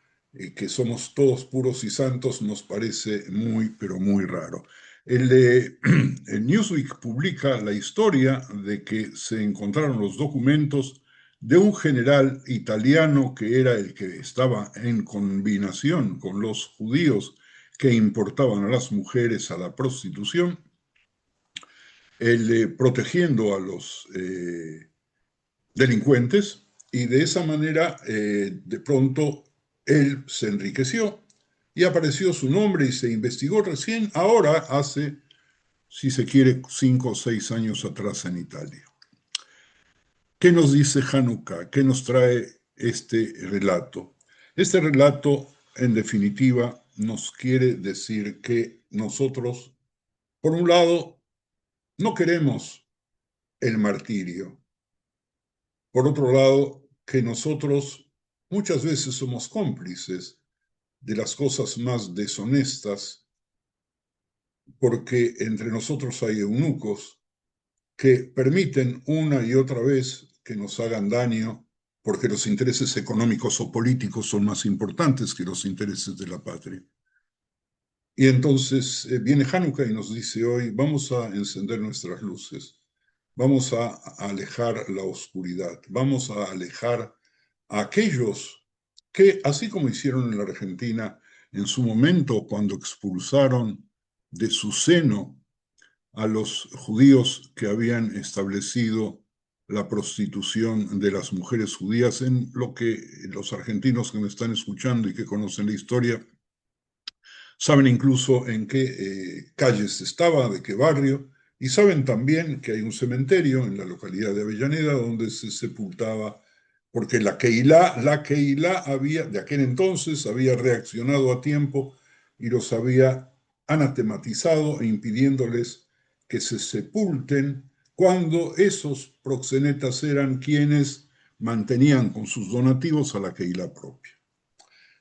Speaker 2: que somos todos puros y santos, nos parece muy, pero muy raro. El Newsweek publica la historia de que se encontraron los documentos de un general italiano que era el que estaba en combinación con los judíos que importaban a las mujeres a la prostitución, protegiendo a los delincuentes, y de esa manera de pronto él se enriqueció y apareció su nombre y se investigó recién ahora, hace, si se quiere, 5 o 6 años atrás en Italia. ¿Qué nos dice Hanukkah? ¿Qué nos trae este relato? Este relato, en definitiva, nos quiere decir que nosotros, por un lado, no queremos el martirio. Por otro lado, que nosotros muchas veces somos cómplices de las cosas más deshonestas, porque entre nosotros hay eunucos que permiten una y otra vez que nos hagan daño, porque los intereses económicos o políticos son más importantes que los intereses de la patria. Y entonces viene Hanukkah y nos dice hoy, vamos a encender nuestras luces, vamos a alejar la oscuridad, vamos a alejar a aquellos que, así como hicieron en la Argentina en su momento cuando expulsaron de su seno a los judíos que habían establecido la prostitución de las mujeres judías, en lo que los argentinos que me están escuchando y que conocen la historia saben incluso en qué calles estaba, de qué barrio, y saben también que hay un cementerio en la localidad de Avellaneda donde se sepultaba, porque la Keilah de aquel entonces había reaccionado a tiempo y los había anatematizado e impidiéndoles que se sepulten cuando esos proxenetas eran quienes mantenían con sus donativos a la Keilah propia.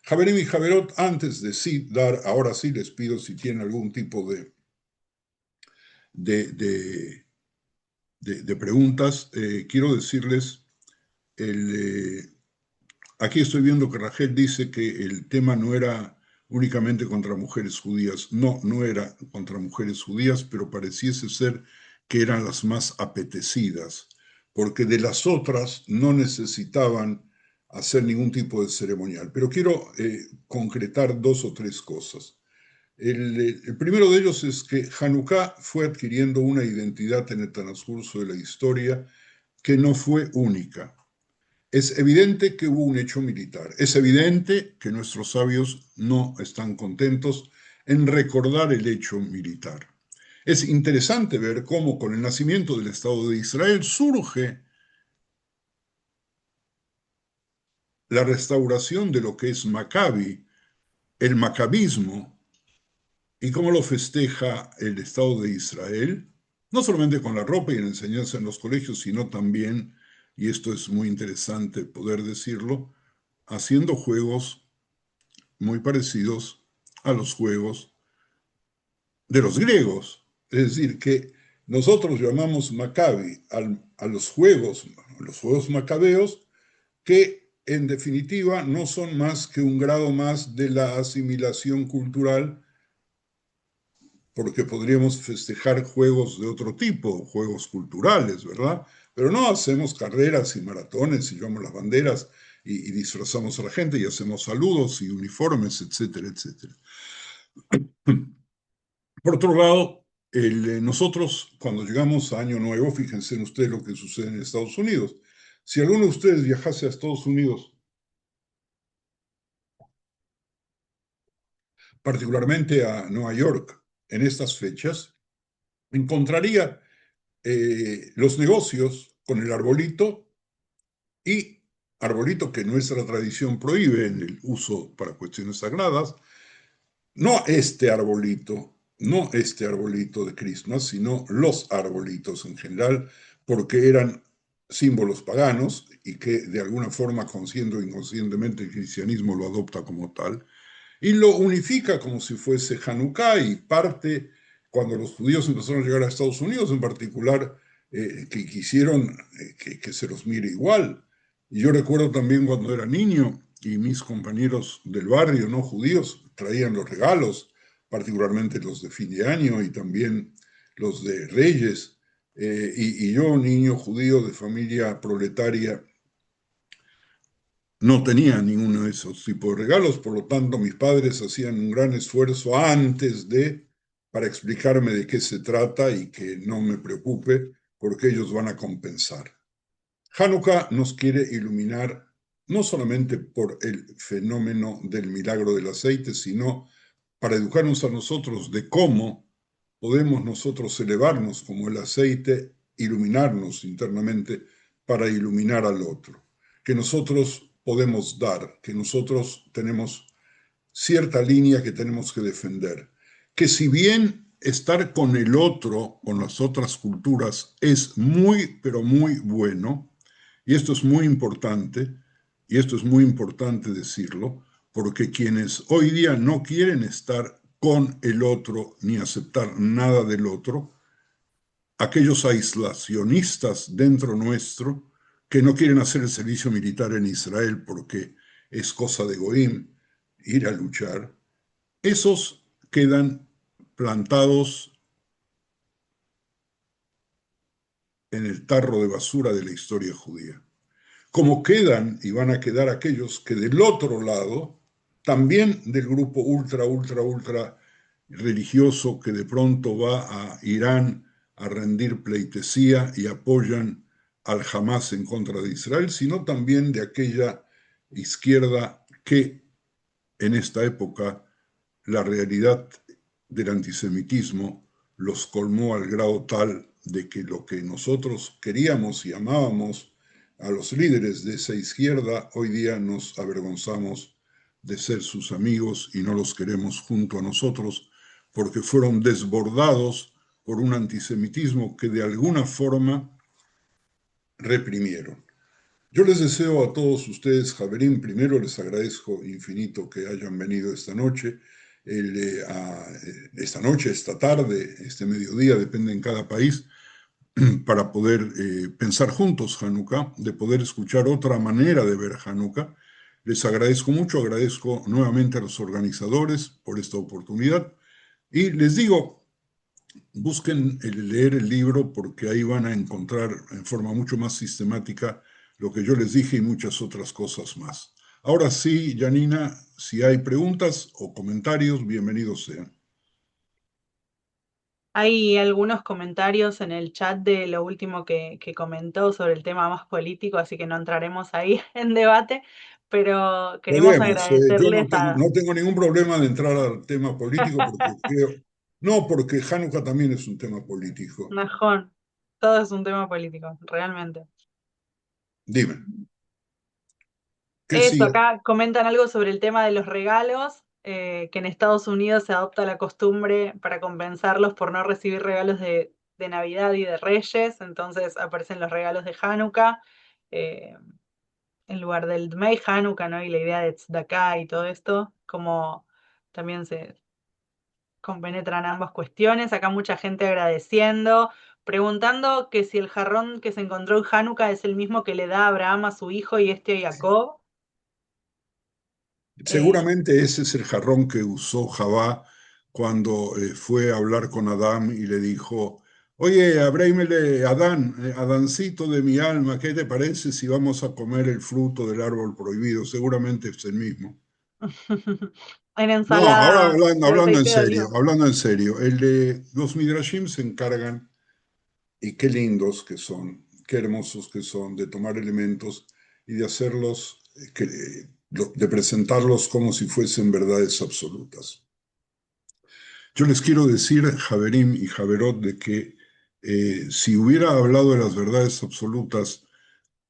Speaker 2: Javerim y Javerot, antes de sí dar, ahora sí les pido si tienen algún tipo de preguntas, quiero decirles, aquí estoy viendo que Rachel dice que el tema no era únicamente contra mujeres judías. No, no era contra mujeres judías, pero pareciese ser que eran las más apetecidas, porque de las otras no necesitaban hacer ningún tipo de ceremonial. Pero quiero concretar 2 o 3 cosas. El primero de ellos es que Hanukkah fue adquiriendo una identidad en el transcurso de la historia que no fue única. Es evidente que hubo un hecho militar. Es evidente que nuestros sabios no están contentos en recordar el hecho militar. Es interesante ver cómo con el nacimiento del Estado de Israel surge la restauración de lo que es Maccabi, el macabismo, y cómo lo festeja el Estado de Israel, no solamente con la ropa y la enseñanza en los colegios, sino también, y esto es muy interesante poder decirlo, haciendo juegos muy parecidos a los juegos de los griegos. Es decir, que nosotros llamamos Maccabi a los juegos macabeos, que en definitiva no son más que un grado más de la asimilación cultural, porque podríamos festejar juegos de otro tipo, juegos culturales, ¿verdad? Pero no hacemos carreras y maratones y llevamos las banderas y disfrazamos a la gente y hacemos saludos y uniformes, etcétera, etcétera. Por otro lado, nosotros cuando llegamos a Año Nuevo, fíjense en ustedes lo que sucede en Estados Unidos. Si alguno de ustedes viajase a Estados Unidos, particularmente a Nueva York, en estas fechas, encontraría los negocios con el arbolito, y arbolito que nuestra tradición prohíbe en el uso para cuestiones sagradas, no este arbolito de Christmas, sino los arbolitos en general, porque eran símbolos paganos y que de alguna forma, consciente o inconscientemente, el cristianismo lo adopta como tal, y lo unifica como si fuese Hanukkah, y parte, cuando los judíos empezaron a llegar a Estados Unidos en particular, que quisieron que se los mire igual. Y yo recuerdo también cuando era niño y mis compañeros del barrio, no judíos, traían los regalos, particularmente los de fin de año y también los de Reyes. Y yo, niño judío de familia proletaria, no tenía ninguno de esos tipos de regalos, por lo tanto mis padres hacían un gran esfuerzo para explicarme de qué se trata y que no me preocupe porque ellos van a compensar. Hanukkah nos quiere iluminar no solamente por el fenómeno del milagro del aceite, sino para educarnos a nosotros de cómo podemos nosotros elevarnos como el aceite, iluminarnos internamente para iluminar al otro, que nosotros podemos dar, que nosotros tenemos cierta línea que tenemos que defender, que si bien estar con el otro, con las otras culturas, es muy, pero muy bueno, y esto es muy importante, y esto es muy importante decirlo, porque quienes hoy día no quieren estar con el otro ni aceptar nada del otro, aquellos aislacionistas dentro nuestro que no quieren hacer el servicio militar en Israel porque es cosa de Goim ir a luchar, esos quedan plantados en el tarro de basura de la historia judía. Como quedan y van a quedar aquellos que del otro lado, también del grupo ultra religioso que de pronto va a Irán a rendir pleitesía y apoyan al Hamas en contra de Israel, sino también de aquella izquierda que en esta época la realidad del antisemitismo los colmó al grado tal de que lo que nosotros queríamos y amábamos a los líderes de esa izquierda, hoy día nos avergonzamos de ser sus amigos y no los queremos junto a nosotros porque fueron desbordados por un antisemitismo que de alguna forma reprimieron. Yo les deseo a todos ustedes, Javerín, primero les agradezco infinito que hayan venido esta noche, esta tarde, este mediodía, depende en cada país, para poder pensar juntos Hanukkah, de poder escuchar otra manera de ver Hanukkah. Les agradezco mucho, agradezco nuevamente a los organizadores por esta oportunidad y les digo, busquen leer el libro porque ahí van a encontrar en forma mucho más sistemática lo que yo les dije y muchas otras cosas más. Ahora sí, Janina, si hay preguntas o comentarios, bienvenidos sean.
Speaker 3: Hay algunos comentarios en el chat de lo último que comentó sobre el tema más político, así que no entraremos ahí en debate, pero queremos
Speaker 2: Podemos, yo
Speaker 3: agradecerles a
Speaker 2: no tengo ningún problema de entrar al tema político porque creo, no, porque Hanukkah también es un tema político.
Speaker 3: Najón. Todo es un tema político, realmente.
Speaker 2: Dime, ¿qué
Speaker 3: Eso,
Speaker 2: sigue?
Speaker 3: acá comentan algo sobre el tema de los regalos, que en Estados Unidos se adopta la costumbre para compensarlos por no recibir regalos de Navidad y de Reyes, entonces aparecen los regalos de Hanukkah, eh, en lugar del Dmei Hanukkah, ¿no? Y la idea de Tzedakah y todo esto, como también se compenetran ambas cuestiones. Acá mucha gente agradeciendo, preguntando que si el jarrón que se encontró en Hanukkah es el mismo que le da Abraham a su hijo y este a Jacob. Eh,
Speaker 2: Seguramente ese es el jarrón que usó Javá cuando fue a hablar con Adán y le dijo, oye, abrémele, Adán, Adancito de mi alma, ¿qué te parece si vamos a comer el fruto del árbol prohibido? Seguramente es el mismo.
Speaker 3: en
Speaker 2: No, ahora
Speaker 3: ensalada de aceite de oliva.
Speaker 2: hablando en serio, los Midrashim se encargan, y qué lindos que son, qué hermosos que son, de tomar elementos y de hacerlos, de presentarlos como si fuesen verdades absolutas. Yo les quiero decir, Javerim y Javerot, de que si hubiera hablado de las verdades absolutas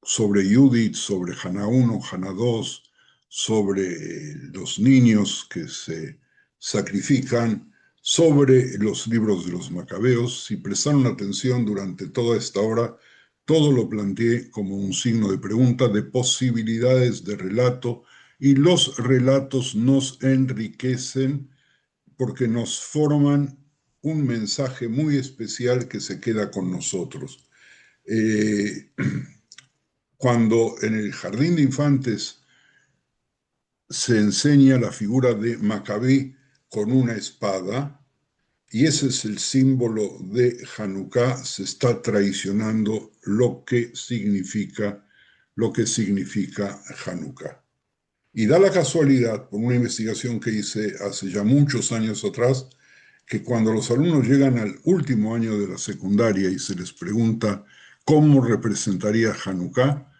Speaker 2: sobre Judith, sobre Haná 1, Haná 2, sobre los niños que se sacrifican, sobre los libros de los macabeos, si prestaron atención durante toda esta hora, todo lo planteé como un signo de pregunta, de posibilidades de relato, y los relatos nos enriquecen porque nos forman un mensaje muy especial que se queda con nosotros. Eh, Cuando en el jardín de infantes se enseña la figura de Macabí con una espada, y ese es el símbolo de Hanukkah, se está traicionando lo que significa Hanukkah. Y da la casualidad, por una investigación que hice hace ya muchos años atrás, que cuando los alumnos llegan al último año de la secundaria y se les pregunta cómo representaría Hanukkah,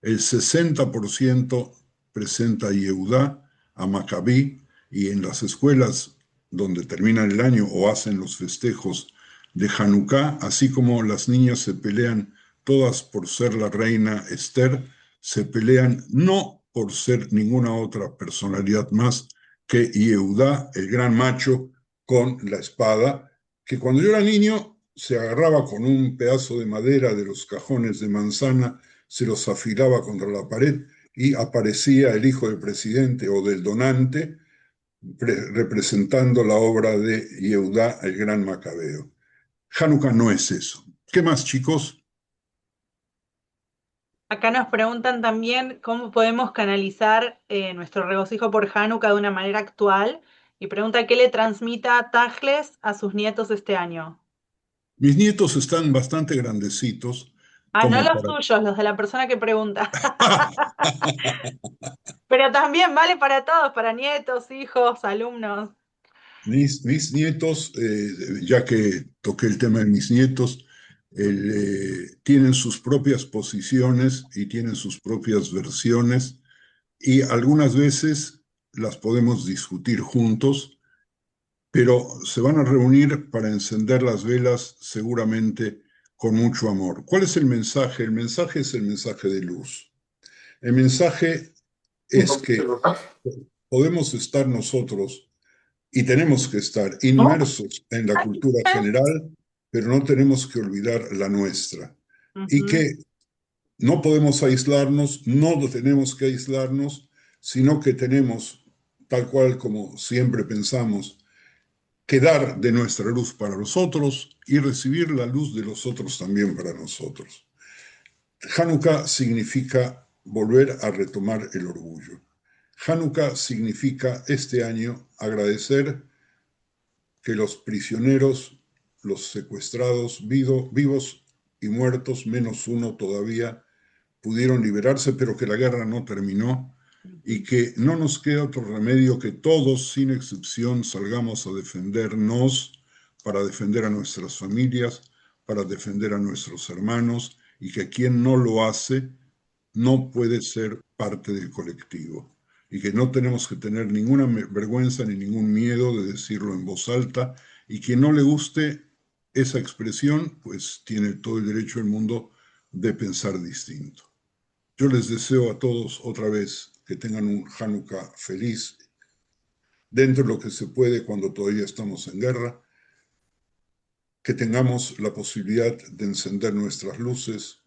Speaker 2: el 60% presenta a Yehudá, a Macabí, y en las escuelas donde terminan el año o hacen los festejos de Hanukkah, así como las niñas se pelean todas por ser la reina Esther, se pelean no por ser ninguna otra personalidad más que Yehudá, el gran macho, con la espada, que cuando yo era niño se agarraba con un pedazo de madera de los cajones de manzana, se los afilaba contra la pared y aparecía el hijo del presidente o del donante representando la obra de Yehudá, el gran macabeo. Hanukkah no es eso. ¿Qué más, chicos?
Speaker 3: Acá nos preguntan también cómo podemos canalizar nuestro regocijo por Hanukkah de una manera actual y pregunta qué le transmita Tajles a sus nietos este año.
Speaker 2: Mis nietos están bastante grandecitos
Speaker 3: Ah, no
Speaker 2: como
Speaker 3: los
Speaker 2: para...
Speaker 3: tuyos, los de la persona que pregunta. Pero también vale para todos, para nietos, hijos, alumnos.
Speaker 2: Mis nietos, ya que toqué el tema de mis nietos, tienen sus propias posiciones y tienen sus propias versiones y algunas veces las podemos discutir juntos, pero se van a reunir para encender las velas seguramente con mucho amor. ¿Cuál es el mensaje? El mensaje es el mensaje de luz. El mensaje es que podemos estar nosotros y tenemos que estar inmersos en la cultura general, pero no tenemos que olvidar la nuestra. Y
Speaker 3: Ujú.
Speaker 2: que no podemos aislarnos, no tenemos que aislarnos, sino que tenemos, tal cual como siempre pensamos, que dar de nuestra luz para los otros y recibir la luz de los otros también para nosotros. Hanukkah significa volver a retomar el orgullo. Hanukkah significa este año agradecer que los prisioneros, los secuestrados, vivos y muertos, menos uno todavía, pudieron liberarse, pero que la guerra no terminó y que no nos queda otro remedio que todos, sin excepción, salgamos a defendernos para defender a nuestras familias, para defender a nuestros hermanos, y que quien no lo hace no puede ser parte del colectivo y que no tenemos que tener ninguna vergüenza ni ningún miedo de decirlo en voz alta, y quien no le guste esa expresión, pues tiene todo el derecho del mundo de pensar distinto. Yo les deseo a todos otra vez que tengan un Hanukkah feliz, dentro de lo que se puede cuando todavía estamos en guerra, que tengamos la posibilidad de encender nuestras luces,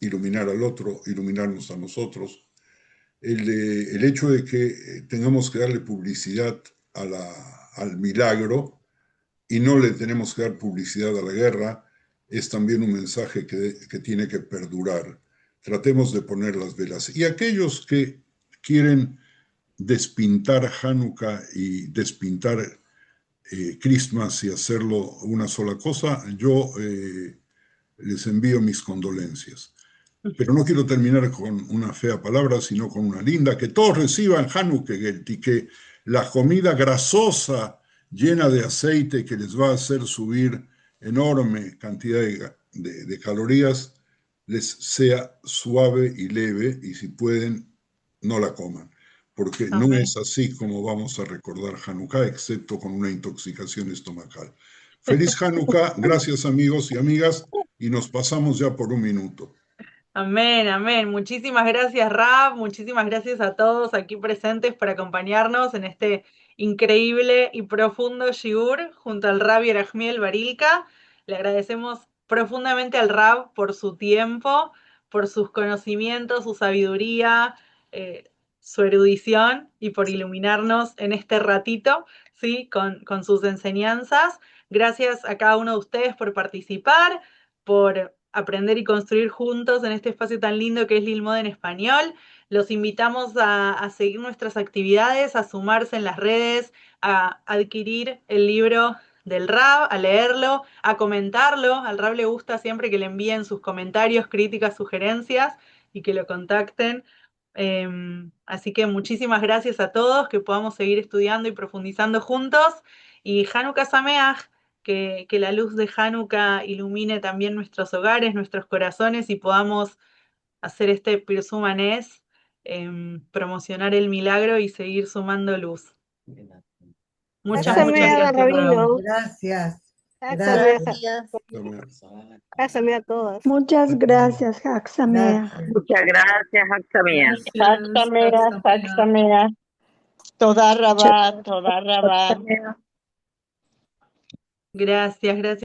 Speaker 2: iluminar al otro, iluminarnos a nosotros. El hecho de que tengamos que darle publicidad al milagro y no le tenemos que dar publicidad a la guerra es también un mensaje que tiene que perdurar. Tratemos de poner las velas. Y aquellos que quieren despintar Hanukkah y despintar Christmas y hacerlo una sola cosa, yo les envío mis condolencias. Pero no quiero terminar con una fea palabra, sino con una linda: que todos reciban Hanukkah y que la comida grasosa, llena de aceite, que les va a hacer subir enorme cantidad de calorías, les sea suave y leve, y si pueden, no la coman, porque no es así como vamos a recordar Hanukkah, excepto con una intoxicación estomacal. Feliz Hanukkah, gracias amigos y amigas, y nos pasamos ya por un minuto.
Speaker 3: Amén, amén. Muchísimas gracias, Rab. Muchísimas gracias a todos aquí presentes por acompañarnos en este increíble y profundo shiur junto al Rab Yerachmiel Barilka. Le agradecemos profundamente al Rab por su tiempo, por sus conocimientos, su sabiduría, su erudición, y por iluminarnos en este ratito, ¿sí? con sus enseñanzas. Gracias a cada uno de ustedes por participar, por aprender y construir juntos en este espacio tan lindo que es Lilmod en español. Los invitamos a seguir nuestras actividades, a sumarse en las redes, a adquirir el libro del Rab, a leerlo, a comentarlo. Al Rab le gusta siempre que le envíen sus comentarios, críticas, sugerencias, y que lo contacten. Así que muchísimas gracias a todos, que podamos seguir estudiando y profundizando juntos. Y Hanukkah Sameach, que la luz de Hanukkah ilumine también nuestros hogares, nuestros corazones, y podamos hacer este Pirsum Anés, promocionar el milagro y seguir sumando luz. Muchas gracias.
Speaker 4: Rabino.
Speaker 5: Gracias.
Speaker 4: Gracias a todos.
Speaker 6: Muchas gracias, Hag Sameach.
Speaker 7: Muchas gracias, Hag Sameach.
Speaker 6: Hag Sameach. Toda Rabá.
Speaker 3: Gracias, gracias.